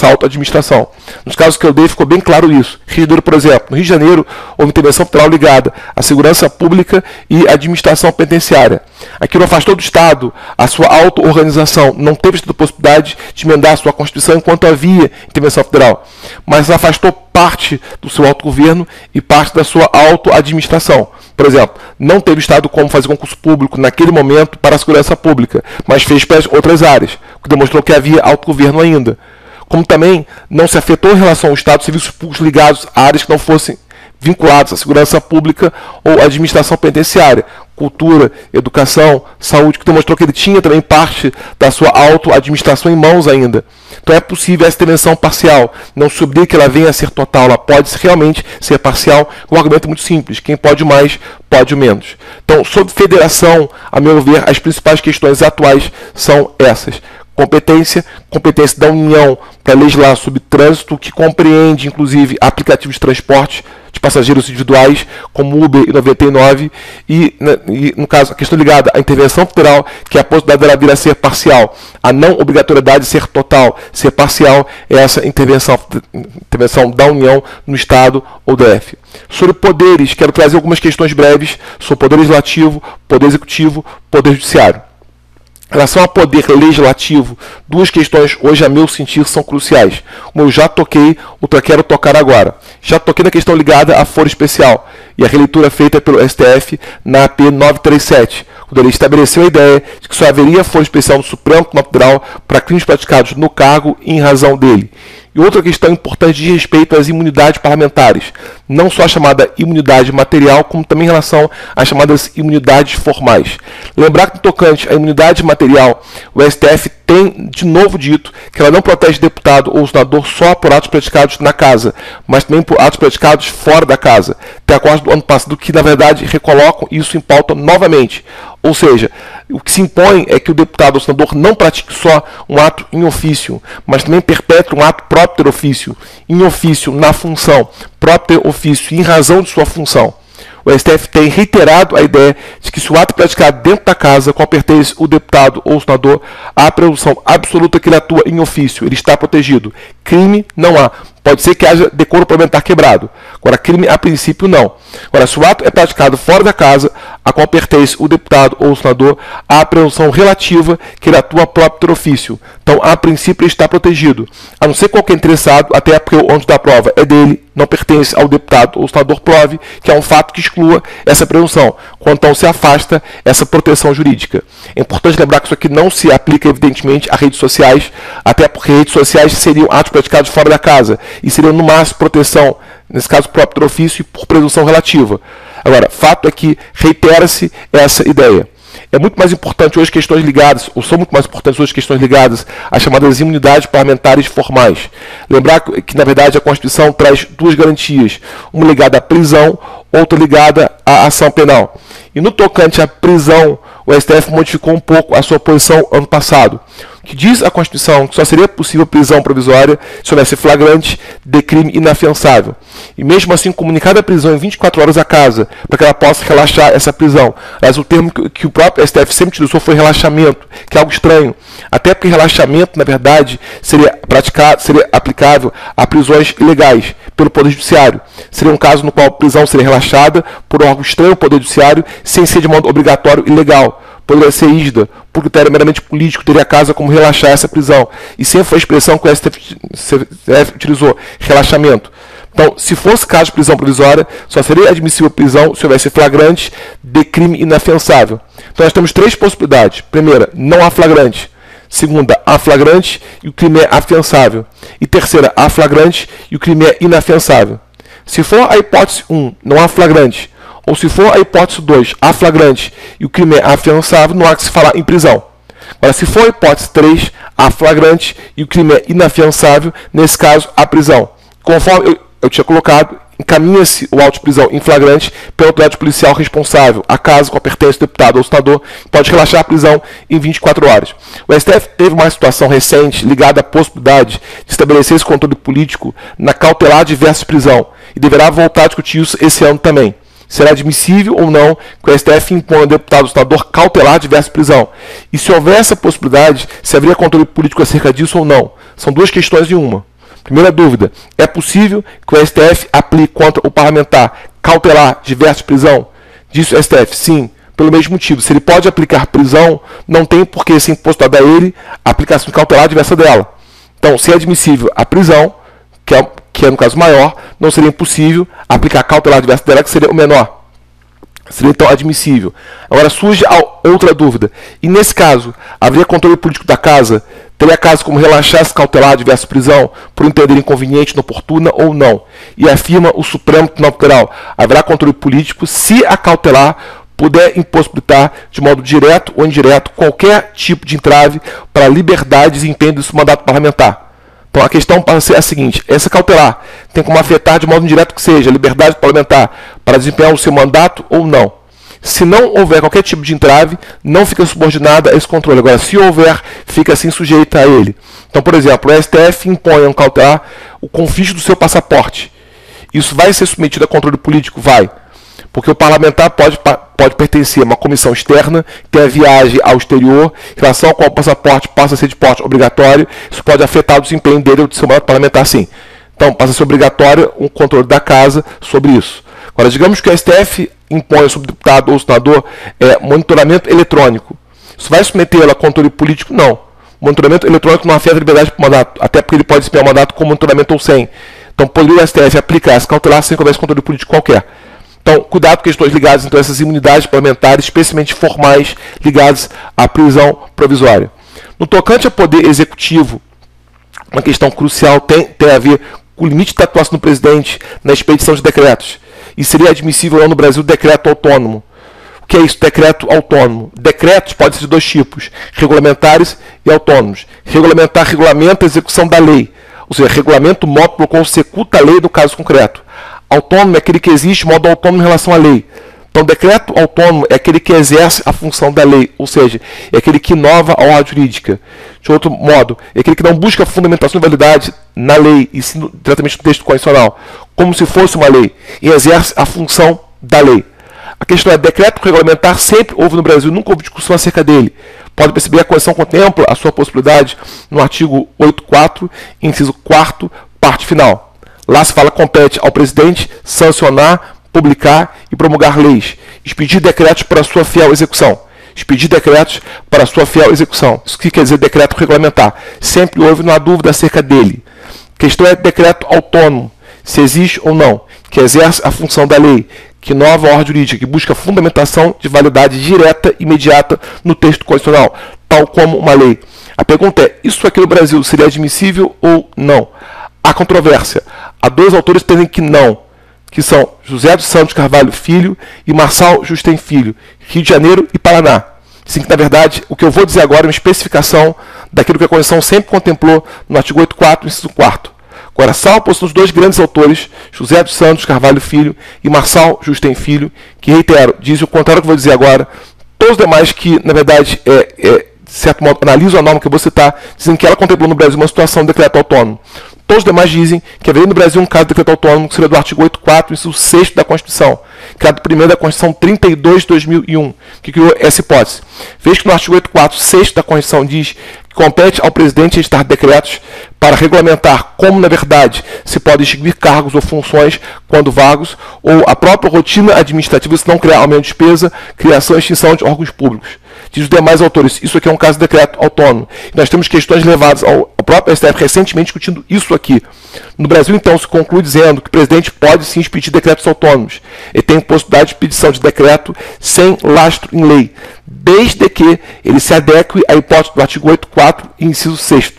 auto-administração. Nos casos que eu dei, ficou bem claro isso. Rio de Janeiro, por exemplo. No Rio de Janeiro, houve intervenção federal ligada à segurança pública e à administração penitenciária. Aquilo afastou do Estado a sua auto-organização. Não teve a possibilidade de emendar a sua Constituição enquanto havia intervenção federal. Mas afastou parte do seu autogoverno e parte da sua auto-administração. Por exemplo, não teve o Estado como fazer concurso público naquele momento para a segurança pública, mas fez para as outras áreas, o que demonstrou que havia autogoverno ainda. Como também não se afetou em relação ao Estado serviços públicos ligados a áreas que não fossem vinculados à segurança pública ou à administração penitenciária, cultura, educação, saúde, que demonstrou que ele tinha também parte da sua auto-administração em mãos ainda. Então é possível essa intervenção parcial, não se obriga que ela venha a ser total, ela pode realmente ser parcial, com um argumento muito simples: quem pode o mais, pode o menos. Então, sobre federação, a meu ver, as principais questões atuais são essas: competência da União para legislar sobre trânsito, que compreende, inclusive, aplicativos de transporte de passageiros individuais, como Uber e 99, e no caso, a questão ligada à intervenção federal, que a possibilidade dela vir a ser parcial, a não obrigatoriedade de ser total, ser parcial, é essa intervenção da União no Estado ou DF. Sobre poderes, quero trazer algumas questões breves sobre poder legislativo, poder executivo, poder judiciário. Em relação ao poder legislativo, duas questões hoje, a meu sentir, são cruciais. Uma eu já toquei, outra quero tocar agora. Já toquei na questão ligada à foro especial e a releitura feita pelo STF na AP 937, quando ele estabeleceu a ideia de que só haveria foro especial no Supremo Tribunal Federal para crimes praticados no cargo e em razão dele. E outra questão importante de respeito às imunidades parlamentares, não só a chamada imunidade material, como também em relação às chamadas imunidades formais. Lembrar que, no tocante à imunidade material, o STF tem de novo dito que ela não protege deputado ou senador só por atos praticados na casa, mas também por atos praticados fora da casa. Tem acordos do ano passado que, na verdade, recolocam isso em pauta novamente. Ou seja, o que se impõe é que o deputado ou senador não pratique só um ato em ofício, mas também perpetre um ato próprio ofício, em ofício, na função, próprio ofício, em razão de sua função. O STF tem reiterado a ideia de que se o ato é praticado dentro da casa, qual pertence o deputado ou o senador, há a presunção absoluta que ele atua em ofício, ele está protegido. Crime não há. Pode ser que haja decoro parlamentar quebrado. Agora, crime, a princípio, não. Agora, se o ato é praticado fora da casa, a qual pertence o deputado ou o senador, há a presunção relativa que ele atua próprio ofício. Então, a princípio, ele está protegido. A não ser qualquer interessado, até porque o ônus da prova é dele, não pertence ao deputado ou senador, prove que é um fato que exclua essa presunção. Então, se afasta essa proteção jurídica. É importante lembrar que isso aqui não se aplica, evidentemente, a redes sociais, até porque redes sociais seriam atos praticados fora da casa e seriam, no máximo, proteção, nesse caso, próprio ofício e por presunção relativa. Agora, fato é que reitera-se essa ideia. É muito mais importante hoje questões ligadas, ou são muito mais importantes hoje questões ligadas às chamadas imunidades parlamentares formais. Lembrar que, na verdade, a Constituição traz duas garantias, uma ligada à prisão, outra ligada à ação penal. E no tocante à prisão, o STF modificou um pouco a sua posição ano passado, que diz a Constituição que só seria possível prisão provisória se houvesse flagrante de crime inafiançável. E mesmo assim, comunicada a prisão em 24 horas à casa, para que ela possa relaxar essa prisão. Mas o termo que o próprio STF sempre utilizou foi relaxamento, que é algo estranho. Até porque relaxamento, na verdade, seria aplicável a prisões ilegais pelo Poder Judiciário. Seria um caso no qual a prisão seria relaxada por um órgão estranho ao Poder Judiciário, sem ser de modo obrigatório e legal. Poderia ser rígida, por critério meramente político, teria a casa como relaxar essa prisão. E sempre foi a expressão que o STF utilizou, relaxamento. Então, se fosse caso de prisão provisória, só seria admissível prisão se houvesse flagrante de crime inafiançável. Então, nós temos 3 possibilidades. Primeira, não há flagrante. Segunda, há flagrante e o crime é afiançável. E terceira, há flagrante e o crime é inafiançável. Se for a hipótese 1, não há flagrante, ou se for a hipótese 2, há flagrante e o crime é afiançável, não há que se falar em prisão. Agora, se for a hipótese 3, há flagrante e o crime é inafiançável, nesse caso, há prisão. Conforme eu tinha colocado, encaminha-se o auto de prisão em flagrante pela autoridade policial responsável, a caso com a pertence do deputado ou senador, pode relaxar a prisão em 24 horas. O STF teve uma situação recente ligada à possibilidade de estabelecer esse controle político na cautelar de versus prisão, e deverá voltar a discutir isso esse ano também. Será admissível ou não que o STF imponha ao deputado ou senador cautelar de versus prisão? E se houver essa possibilidade, se haveria controle político acerca disso ou não? São 2 questões em uma. Primeira dúvida, é possível que o STF aplique contra o parlamentar cautelar de versus prisão? Disse o STF, sim, pelo mesmo motivo. Se ele pode aplicar prisão, não tem por que ser impostado a ele a aplicação cautelar diversa dela. Então, se é admissível a prisão, que é no caso maior, não seria impossível aplicar cautelar diversa dela, que seria o menor. Seria então admissível. Agora surge outra dúvida. E nesse caso, haveria controle político da casa? Teria caso como relaxar esse cautelar de versus prisão por entender inconveniente, inoportuna ou não? E afirma o Supremo Tribunal Federal, haverá controle político se a cautelar puder impossibilitar de modo direto ou indireto qualquer tipo de entrave para a liberdade de desempenho desse mandato parlamentar. Então a questão passa a ser a seguinte: essa cautelar tem como afetar de modo indireto que seja a liberdade parlamentar para desempenhar o seu mandato ou não. Se não houver qualquer tipo de entrave, não fica subordinada a esse controle. Agora, se houver, fica assim sujeita a ele. Então, por exemplo, o STF impõe a um cautelar o confisco do seu passaporte. Isso vai ser submetido a controle político? Vai. Porque o parlamentar pode pertencer a uma comissão externa, ter a viagem ao exterior, em relação ao qual o passaporte passa a ser de porte obrigatório. Isso pode afetar o desempenho dele ou do seu mandato parlamentar, sim. Então, passa a ser obrigatório um controle da casa sobre isso. Agora, digamos que o STF impõe sobre o deputado ou senador monitoramento eletrônico. Isso vai submetê-lo a controle político? Não. O monitoramento eletrônico não afeta a liberdade do mandato, até porque ele pode desempenhar o mandato com monitoramento ou sem. Então, poderia o STF aplicar esse cautelar sem que houvesse controle político qualquer. Então, cuidado com questões ligadas então, a essas imunidades parlamentares, especialmente formais, ligadas à prisão provisória. No tocante a poder executivo, uma questão crucial tem a ver com o limite da atuação do presidente na expedição de decretos. E seria admissível ou não no Brasil decreto autônomo. O que é isso? Decreto autônomo. Decretos podem ser de 2 tipos, regulamentares e autônomos. Regulamentar regulamenta a execução da lei, ou seja, regulamenta o modo pelo qual se executa a lei no caso concreto. Autônomo é aquele que existe de modo autônomo em relação à lei. Então, decreto autônomo é aquele que exerce a função da lei, ou seja, é aquele que inova a ordem jurídica. De outro modo, é aquele que não busca fundamentação de validade na lei, e sim diretamente no texto constitucional, como se fosse uma lei, e exerce a função da lei. A questão é, decreto regulamentar sempre houve no Brasil, nunca houve discussão acerca dele. Pode perceber que a Constituição contempla a sua possibilidade no artigo 8.4, inciso 4º, parte final. Lá se fala, compete ao presidente sancionar, publicar e promulgar leis, expedir decretos para sua fiel execução. Expedir decretos para sua fiel execução. Isso que quer dizer decreto regulamentar. Sempre houve, não há dúvida acerca dele. A questão é decreto autônomo, se existe ou não, que exerce a função da lei, que inova a ordem jurídica, que busca fundamentação de validade direta e imediata no texto constitucional, tal como uma lei. A pergunta é, isso aqui no Brasil seria admissível ou não? Há controvérsia. Há 2 autores que dizem que não, que são José dos Santos Carvalho Filho e Marçal Justem Filho, Rio de Janeiro e Paraná. Sim, que na verdade o que eu vou dizer agora é uma especificação daquilo que a Constituição sempre contemplou no artigo 8.4, inciso 4º. Agora, salvo a posição dos 2 grandes autores, José dos Santos Carvalho Filho e Marçal Justem Filho, que, reitero, dizem o contrário do que eu vou dizer agora, todos os demais que, na verdade, de certo modo, analisam a norma que eu vou citar, dizem que ela contemplou no Brasil uma situação de decreto autônomo. Todos os demais dizem que haveria no Brasil um caso de decreto autônomo que seria do artigo 8.4, inciso 6º da Constituição, criado primeiro da Constituição 32 de 2001, que criou essa hipótese. Veja que no artigo 8.4, 6º da Constituição diz que compete ao presidente editar decretos para regulamentar como, na verdade, se pode extinguir cargos ou funções quando vagos, ou a própria rotina administrativa, se não criar aumento de despesa, criação e extinção de órgãos públicos. Diz os demais autores, isso aqui é um caso de decreto autônomo. Nós temos questões levadas ao próprio STF recentemente discutindo isso aqui. No Brasil, então, se conclui dizendo que o presidente pode sim expedir decretos autônomos. Ele tem possibilidade de expedição de decreto sem lastro em lei, desde que ele se adeque à hipótese do artigo 8.4, inciso 6º.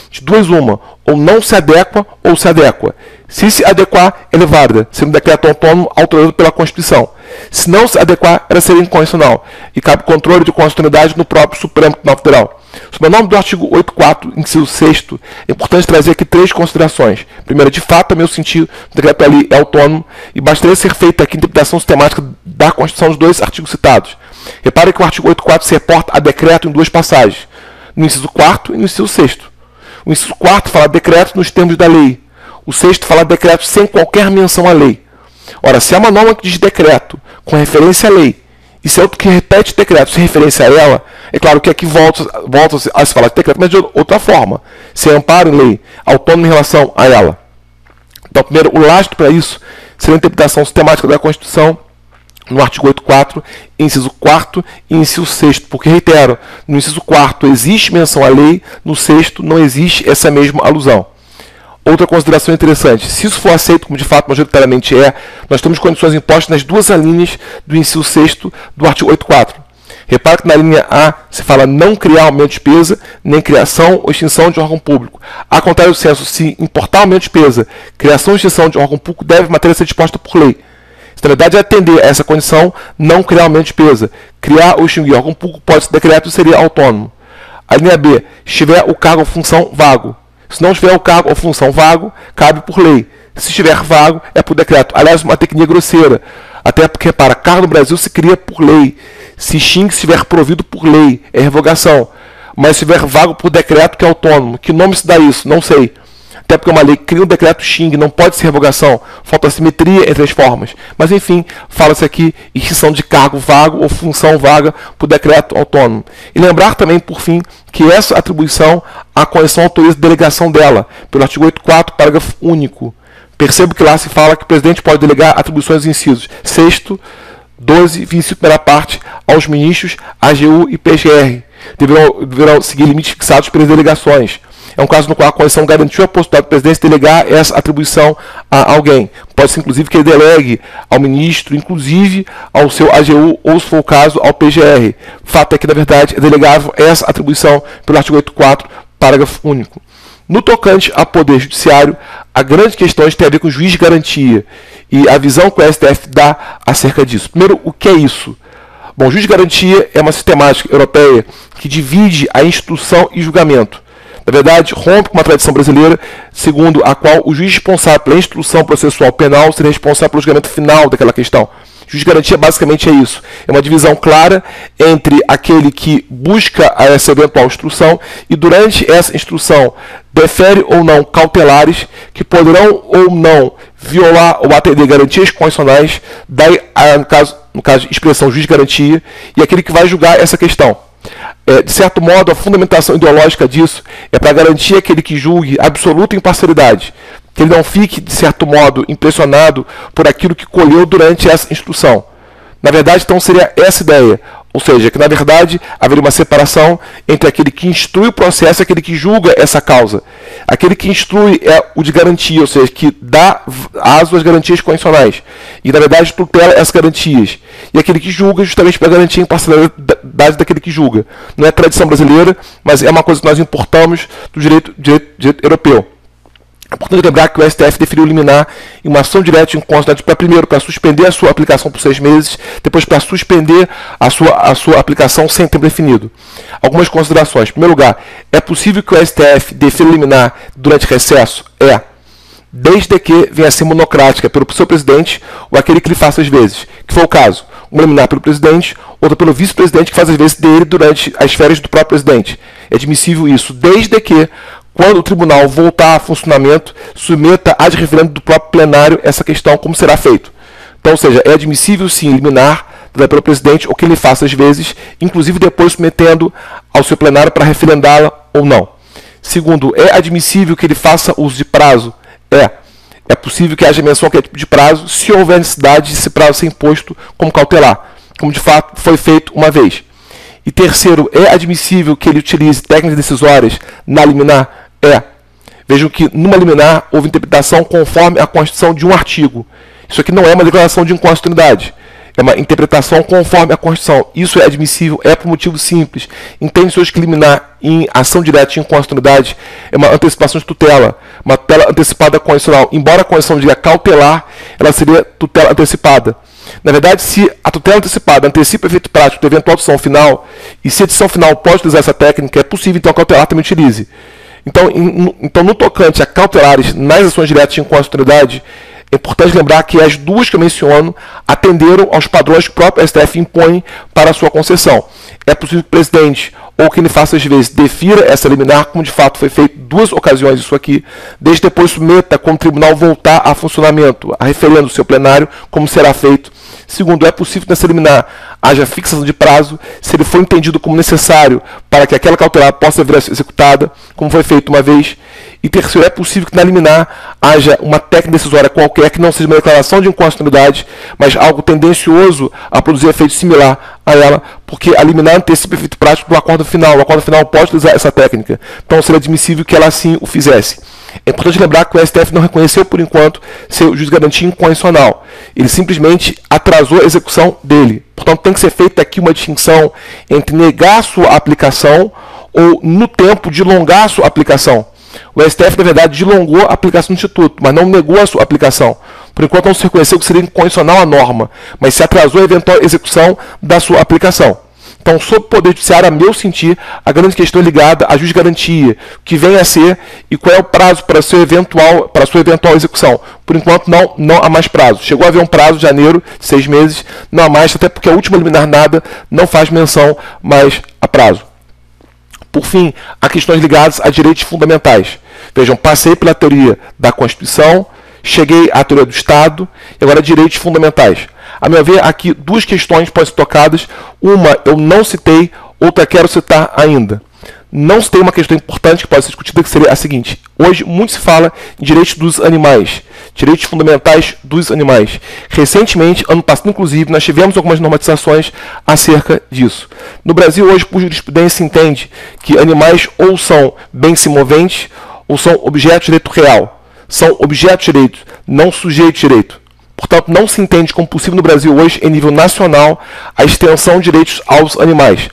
De duas uma, ou não se adequa ou se adequa. Se se adequar, ela é válida, sendo um decreto autônomo autorizado pela Constituição. Se não se adequar, ela seria inconstitucional e cabe controle de constitucionalidade no próprio Supremo Tribunal Federal. Sob o nome do artigo 8.4, inciso 6º, é importante trazer aqui três considerações. Primeiro, de fato, a meu sentido, o decreto ali é autônomo e bastaria ser feita aqui a interpretação sistemática da Constituição dos dois artigos citados. Repare que o artigo 8.4 se reporta a decreto em duas passagens, no inciso 4º e no inciso 6º. O inciso 4º fala decreto nos termos da lei. O 6º fala decreto sem qualquer menção à lei. Ora, se há uma norma que diz decreto com referência à lei, e se é outro que repete decreto sem referência a ela, é claro que aqui volta a se falar de decreto, mas de outra forma. Se amparo em lei, autônomo em relação a ela. Então, primeiro, o lastro para isso seria a interpretação sistemática da Constituição no artigo 8.4, inciso 4º e inciso 6º, porque, reitero, no inciso 4º existe menção à lei, no 6º não existe essa mesma alusão. Outra consideração interessante, se isso for aceito, como de fato majoritariamente é, nós temos condições impostas nas duas alíneas do inciso 6º do artigo 8.4. Repare que na linha A se fala não criar aumento de despesa, nem criação ou extinção de órgão público. A contrário do senso, se importar aumento de despesa, criação ou extinção de órgão público deve matéria ser disposta por lei. Se na verdade atender a essa condição, não criar aumento de despesa, criar ou extinguir órgão público pode ser decreto e seria autônomo. A linha B, se tiver o cargo ou função vago. Se não tiver o cargo ou função vago, cabe por lei. Se estiver vago, é por decreto. Aliás, uma tecnia grosseira. Até porque, repara, cargo no Brasil se cria por lei. Se extingue se estiver provido por lei. É revogação. Mas se estiver vago por decreto, que é autônomo. Que nome se dá isso? Não sei. Até porque uma lei cria um decreto extingue, não pode ser revogação. Falta simetria entre as formas. Mas, enfim, fala-se aqui extinção de cargo vago ou função vaga por decreto autônomo. E lembrar também, por fim, que essa atribuição, a Constituição autoriza a delegação dela, pelo artigo 8.4, parágrafo único. Percebo que lá se fala que o presidente pode delegar atribuições dos incisos 6º, 12, 25 primeira parte, aos ministros, AGU e PGR. Deverão seguir limites fixados pelas delegações. É um caso no qual a Constituição garantiu a possibilidade do presidente delegar essa atribuição a alguém. Pode-se, inclusive, que ele delegue ao ministro, inclusive ao seu AGU, ou, se for o caso, ao PGR. O fato é que, na verdade, é delegável essa atribuição pelo artigo 8.4, parágrafo único. No tocante ao Poder Judiciário, a grande questão tem a ver com o juiz de garantia e a visão que o STF dá acerca disso. Primeiro, o que é isso? Bom, o juiz de garantia é uma sistemática europeia que divide a instrução e julgamento. Na verdade, rompe com uma tradição brasileira, segundo a qual o juiz responsável pela instrução processual penal seria responsável pelo julgamento final daquela questão. O juiz de garantia basicamente é isso. É uma divisão clara entre aquele que busca essa eventual instrução e durante essa instrução defere ou não cautelares que poderão ou não violar ou atender garantias constitucionais, daí, no caso de expressão juiz de garantia, e aquele que vai julgar essa questão. De certo modo, a fundamentação ideológica disso é para garantir aquele que julgue absoluta imparcialidade, que ele não fique, de certo modo, impressionado por aquilo que colheu durante essa instrução. Na verdade, então, seria essa ideia, ou seja, que na verdade haveria uma separação entre aquele que instrui o processo e aquele que julga essa causa. Aquele que instrui é o de garantia, ou seja, que dá aso às garantias constitucionais e, na verdade, tutela essas garantias. E aquele que julga justamente para garantir a imparcialidade daquele que julga. Não é tradição brasileira, mas é uma coisa que nós importamos do direito europeu. É importante lembrar que o STF deferiu liminar em uma ação direta de inconstitucionalidade primeiro para suspender a sua aplicação por 6 meses, depois para suspender a sua aplicação sem tempo definido. Algumas considerações. Em primeiro lugar, é possível que o STF defira liminar durante recesso? Desde que venha a ser monocrática pelo seu presidente ou aquele que lhe faça às vezes, que foi o caso. Uma liminar pelo presidente, outra pelo vice-presidente que faz às vezes dele durante as férias do próprio presidente. É admissível isso, desde que quando o tribunal voltar a funcionamento, submeta ad referendo do próprio plenário essa questão, como será feito. Então, ou seja, é admissível sim liminar pelo presidente ou que ele faça às vezes, inclusive depois submetendo ao seu plenário para referendá-la ou não. Segundo, é admissível que ele faça uso de prazo? É possível que haja menção a tipo de prazo se houver necessidade de esse prazo ser imposto como cautelar, como de fato foi feito uma vez. E terceiro, é admissível que ele utilize técnicas decisórias na liminar? É. Vejam que numa liminar houve interpretação conforme a Constituição de um artigo. Isso aqui não é uma declaração de inconstitucionalidade. É uma interpretação conforme a Constituição. Isso é admissível, é por motivo simples. Entende-se hoje que liminar em ação direta de inconstitucionalidade é uma antecipação de tutela. Uma tutela antecipada condicional. Embora a Constituição diga cautelar, ela seria tutela antecipada. Na verdade, se a tutela antecipada antecipa o efeito prático da eventual decisão final, e se a decisão final pode utilizar essa técnica, é possível então a cautelar também utilize. Então, no tocante a cautelares nas ações diretas de inconstitucionalidade, é importante lembrar que as duas que eu menciono atenderam aos padrões que o próprio STF impõe para a sua concessão. É possível que o presidente, ou quem lhe faça às vezes, defira essa liminar, como de fato foi feito em 2 ocasiões isso aqui, desde depois submeta, quando o tribunal voltar a funcionamento, a referendo o seu plenário, como será feito. Segundo, é possível que nessa liminar haja fixação de prazo, se ele for entendido como necessário para que aquela cautelar possa vir a ser executada, como foi feito uma vez. E terceiro, é possível que na liminar haja uma técnica decisória qualquer que não seja uma declaração de inconstitucionalidade, mas algo tendencioso a produzir efeito similar a ela, porque a liminar antecipa o efeito prático do acordo final. O acordo final pode utilizar essa técnica. Então seria admissível que ela assim o fizesse. É importante lembrar que o STF não reconheceu, por enquanto, seu juízo de garantia incondicional. Ele simplesmente atrasou a execução dele. Portanto, tem que ser feita aqui uma distinção entre negar a sua aplicação ou, no tempo, dilongar a sua aplicação. O STF, na verdade, dilongou a aplicação do Instituto, mas não negou a sua aplicação. Por enquanto, não se reconheceu que seria incondicional a norma, mas se atrasou a eventual execução da sua aplicação. Então, sob o Poder Judiciário, a meu sentir, a grande questão é ligada à juiz de garantia, o que vem a ser e qual é o prazo para a sua eventual execução. Por enquanto, não há mais prazo. Chegou a haver um prazo de janeiro, de 6 meses, não há mais, até porque a última liminar nada não faz menção mais a prazo. Por fim, há questões ligadas a direitos fundamentais. Vejam, passei pela teoria da Constituição, cheguei à teoria do Estado e agora direitos fundamentais. A meu ver, aqui 2 questões podem ser tocadas. Uma eu não citei, outra quero citar ainda. Não citei uma questão importante que pode ser discutida, que seria a seguinte. Hoje, muito se fala em direitos dos animais, direitos fundamentais dos animais. Recentemente, ano passado, inclusive, nós tivemos algumas normatizações acerca disso. No Brasil, hoje, por jurisprudência, se entende que animais ou são bens se moventes ou são objetos de direito real. São objetos de direito, não sujeitos de direito. Portanto, não se entende como possível no Brasil hoje, em nível nacional, a extensão de direitos aos animais.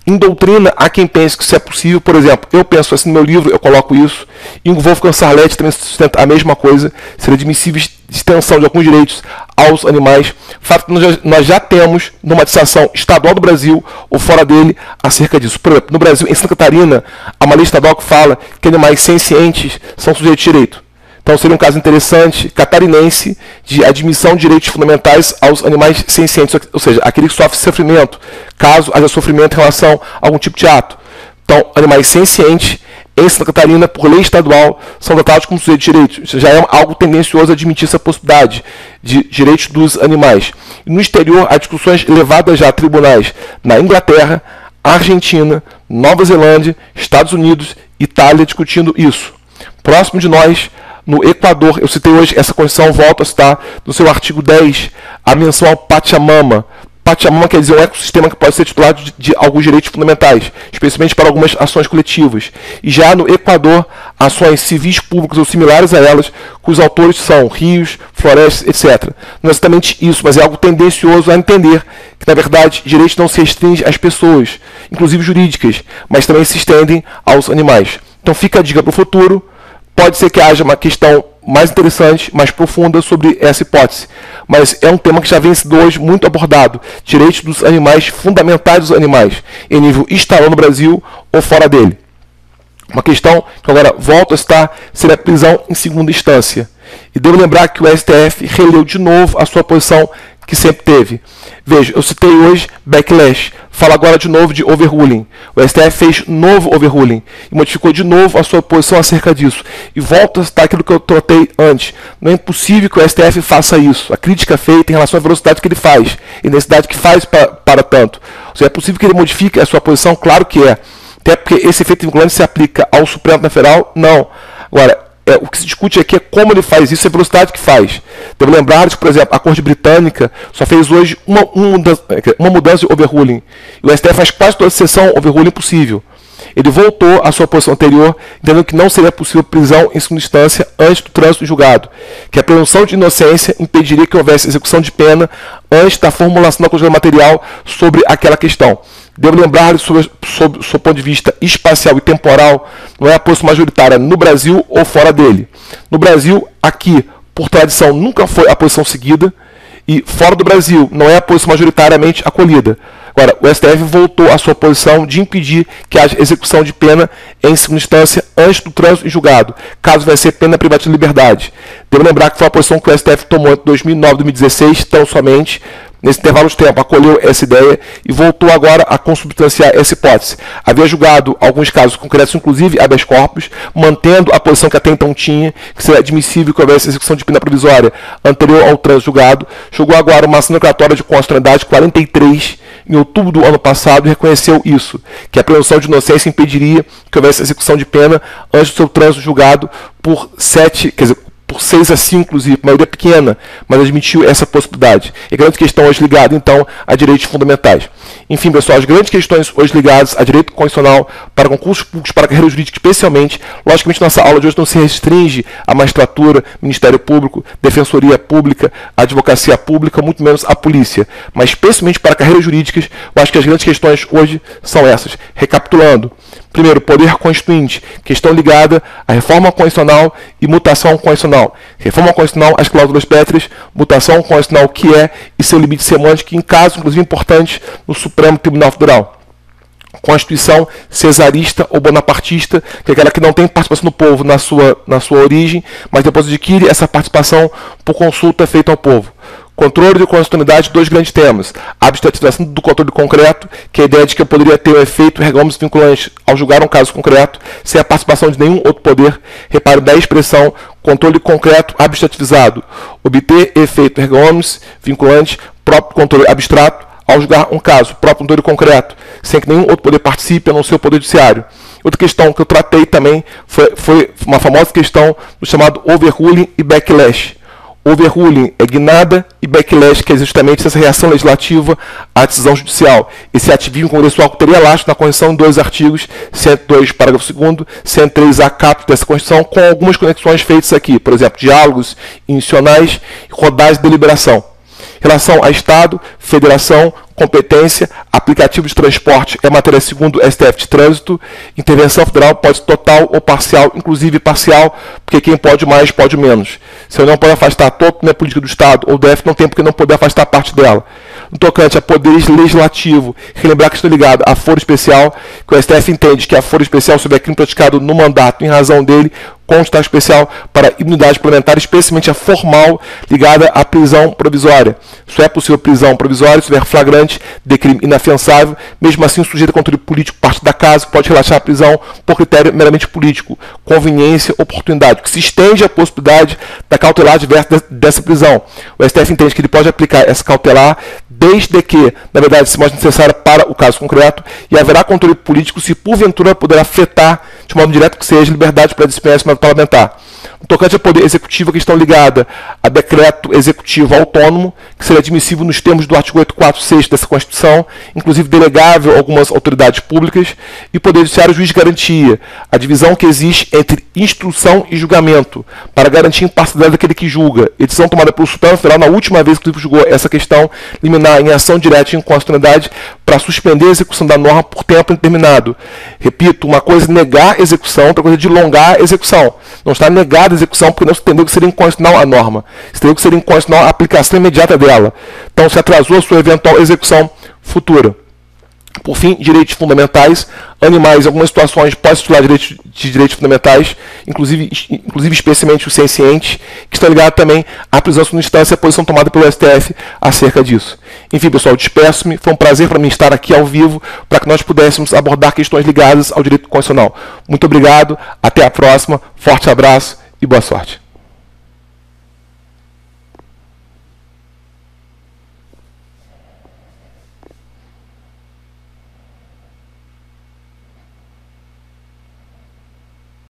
Em doutrina, há quem pense que isso é possível. Por exemplo, eu penso assim no meu livro, eu coloco isso. E o Wolfgang Sarlett também sustenta a mesma coisa. Seria admissível extensão de alguns direitos aos animais. Fato que nós já temos normatização estadual do Brasil ou fora dele acerca disso. Por exemplo, no Brasil, em Santa Catarina, há uma lei estadual que fala que animais sencientes são sujeitos de direito. Então seria um caso interessante, catarinense, de admissão de direitos fundamentais aos animais sencientes, ou seja, aquele que sofre sofrimento, caso haja sofrimento em relação a algum tipo de ato. Então, animais sencientes, em Santa Catarina, por lei estadual, são tratados como sujeitos de direitos. Isso já é algo tendencioso a admitir essa possibilidade de direitos dos animais. E no exterior, há discussões levadas já a tribunais na Inglaterra, Argentina, Nova Zelândia, Estados Unidos, Itália, discutindo isso. Próximo de nós, no Equador, eu citei hoje, essa Constituição volta a citar no seu artigo 10 a menção ao Pachamama. Pachamama quer dizer um ecossistema que pode ser titulado de alguns direitos fundamentais, especialmente para algumas ações coletivas. E já no Equador, ações civis públicas ou similares a elas, cujos autores são rios, florestas, etc. Não é exatamente isso, mas é algo tendencioso a entender que, na verdade, direitos não se restringem às pessoas, inclusive jurídicas, mas também se estendem aos animais. Então fica a dica para o futuro. Pode ser que haja uma questão mais interessante, mais profunda sobre essa hipótese. Mas é um tema que já vem sido hoje muito abordado. Direitos dos animais, fundamentais dos animais, em nível estadual no Brasil ou fora dele. Uma questão que agora volto a citar seria a prisão em segunda instância. E devo lembrar que o STF releu de novo a sua posição que sempre teve. Veja, eu citei hoje backlash, falo agora de novo de overruling. O STF fez novo overruling e modificou de novo a sua posição acerca disso. E volto a citar aquilo que eu tratei antes. Não é impossível que o STF faça isso. A crítica feita em relação à velocidade que ele faz e necessidade que faz para tanto. Ou seja, é possível que ele modifique a sua posição? Claro que é. Até porque esse efeito vinculante se aplica ao Supremo Tribunal Federal? Não. Agora, o que se discute aqui é como ele faz isso e a velocidade que faz. Devo lembrar que, por exemplo, a Corte Britânica só fez hoje uma mudança de overruling. E o STF faz quase toda a sessão overruling possível. Ele voltou à sua posição anterior, entendendo que não seria possível prisão em segunda instância antes do trânsito julgado, que a presunção de inocência impediria que houvesse execução de pena antes da formulação da conjuntura material sobre aquela questão. Devo lembrar, sobre o ponto de vista espacial e temporal, não é a posição majoritária no Brasil ou fora dele. No Brasil, aqui, por tradição, nunca foi a posição seguida, e fora do Brasil, não é a posição majoritariamente acolhida. Agora, o STF voltou à sua posição de impedir que haja execução de pena em segunda instância antes do trânsito em julgado, caso vai ser pena privativa de liberdade. Devo lembrar que foi a posição que o STF tomou entre 2009 e 2016, tão somente. Nesse intervalo de tempo, acolheu essa ideia e voltou agora a consubstanciar essa hipótese. Havia julgado alguns casos concretos, inclusive habeas corpus, mantendo a posição que até então tinha, que seria admissível que houvesse execução de pena provisória anterior ao trânsito julgado. Julgou agora uma ação declaratória de constitucionalidade 43, em outubro do ano passado, e reconheceu isso, que a presunção de inocência impediria que houvesse execução de pena antes do seu trânsito julgado por 6 a 5, inclusive, maioria pequena, mas admitiu essa possibilidade. E a grande questão hoje ligada, então, a direitos fundamentais. Enfim, pessoal, as grandes questões hoje ligadas a direito constitucional, para concursos públicos, para a carreira jurídica especialmente, logicamente nossa aula de hoje não se restringe à magistratura, Ministério Público, Defensoria Pública, Advocacia Pública, muito menos à polícia, mas especialmente para carreiras jurídicas, eu acho que as grandes questões hoje são essas. Recapitulando. Primeiro, poder constituinte, questão ligada à reforma constitucional e mutação constitucional. Reforma constitucional, as cláusulas pétreas, mutação constitucional, que é e seu limite semântico, em casos, inclusive, importantes no Supremo Tribunal Federal. Constituição cesarista ou bonapartista, que é aquela que não tem participação do povo na sua origem, mas depois adquire essa participação por consulta feita ao povo. Controle de constitucionalidade, dois grandes temas. A abstratização do controle concreto, que é a ideia de que eu poderia ter um efeito regômetro vinculante ao julgar um caso concreto, sem a participação de nenhum outro poder. Repare da expressão controle concreto abstrativizado. Obter efeito regômetro vinculante, próprio controle abstrato, ao julgar um caso, próprio controle concreto, sem que nenhum outro poder participe, a não ser o poder judiciário. Outra questão que eu tratei também foi uma famosa questão do chamado overruling e backlash. Overruling é guinada e backlash, que é justamente essa reação legislativa à decisão judicial. Esse ativismo congressual teria lastro na Constituição em dois artigos, 102, parágrafo 2º, 103A, caput dessa Constituição, com algumas conexões feitas aqui, por exemplo, diálogos institucionais e rodagens de deliberação. Relação a Estado, Federação, competência, aplicativo de transporte é matéria segundo STF de trânsito, intervenção federal pode ser total ou parcial, inclusive parcial, porque quem pode mais pode menos. Se eu não pode afastar toda a política do Estado ou DF, não tem porque não poder afastar parte dela. No tocante a poderes legislativo, relembrar que estou ligado a foro especial, que o STF entende que a foro especial sobre crime praticado no mandato, em razão dele, consta especial para imunidade parlamentar, especialmente a formal, ligada à prisão provisória. Só é possível prisão provisória se houver flagrante de crime inafiançável, mesmo assim sujeito a controle político parte da casa, que pode relaxar a prisão por critério meramente político, conveniência, oportunidade, que se estende a possibilidade da cautelar diversa dessa prisão. O STF entende que ele pode aplicar essa cautelar desde que, na verdade, se mostre necessária para o caso concreto, e haverá controle político se porventura poder afetar, de modo direto que seja, liberdade para dispensa parlamentar. No tocante ao poder executivo, a questão ligada a decreto executivo autônomo, que seria admissível nos termos do artigo 846 dessa Constituição, inclusive delegável a algumas autoridades públicas, e poder judiciário juiz de garantia, a divisão que existe entre instrução e julgamento, para garantir a imparcialidade daquele que julga. A decisão tomada pelo Supremo Federal, na última vez que julgou essa questão, liminar em ação direta de inconstitucionalidade para suspender a execução da norma por tempo indeterminado. Repito, uma coisa é negar a execução, outra coisa é dilongar a execução. Não está negada a execução porque não se entendeu que seria inconstitucional a norma. Se entendeu que seria inconstitucional a aplicação imediata dela. Então se atrasou a sua eventual execução futura. Por fim, direitos fundamentais. Animais, em algumas situações, podem se titular de direitos fundamentais, inclusive especialmente os sencientes, que estão ligados também à prisão em segunda instância e à posição tomada pelo STF acerca disso. Enfim, pessoal, despeço-me. Foi um prazer para mim estar aqui ao vivo para que nós pudéssemos abordar questões ligadas ao direito constitucional. Muito obrigado, até a próxima, forte abraço e boa sorte.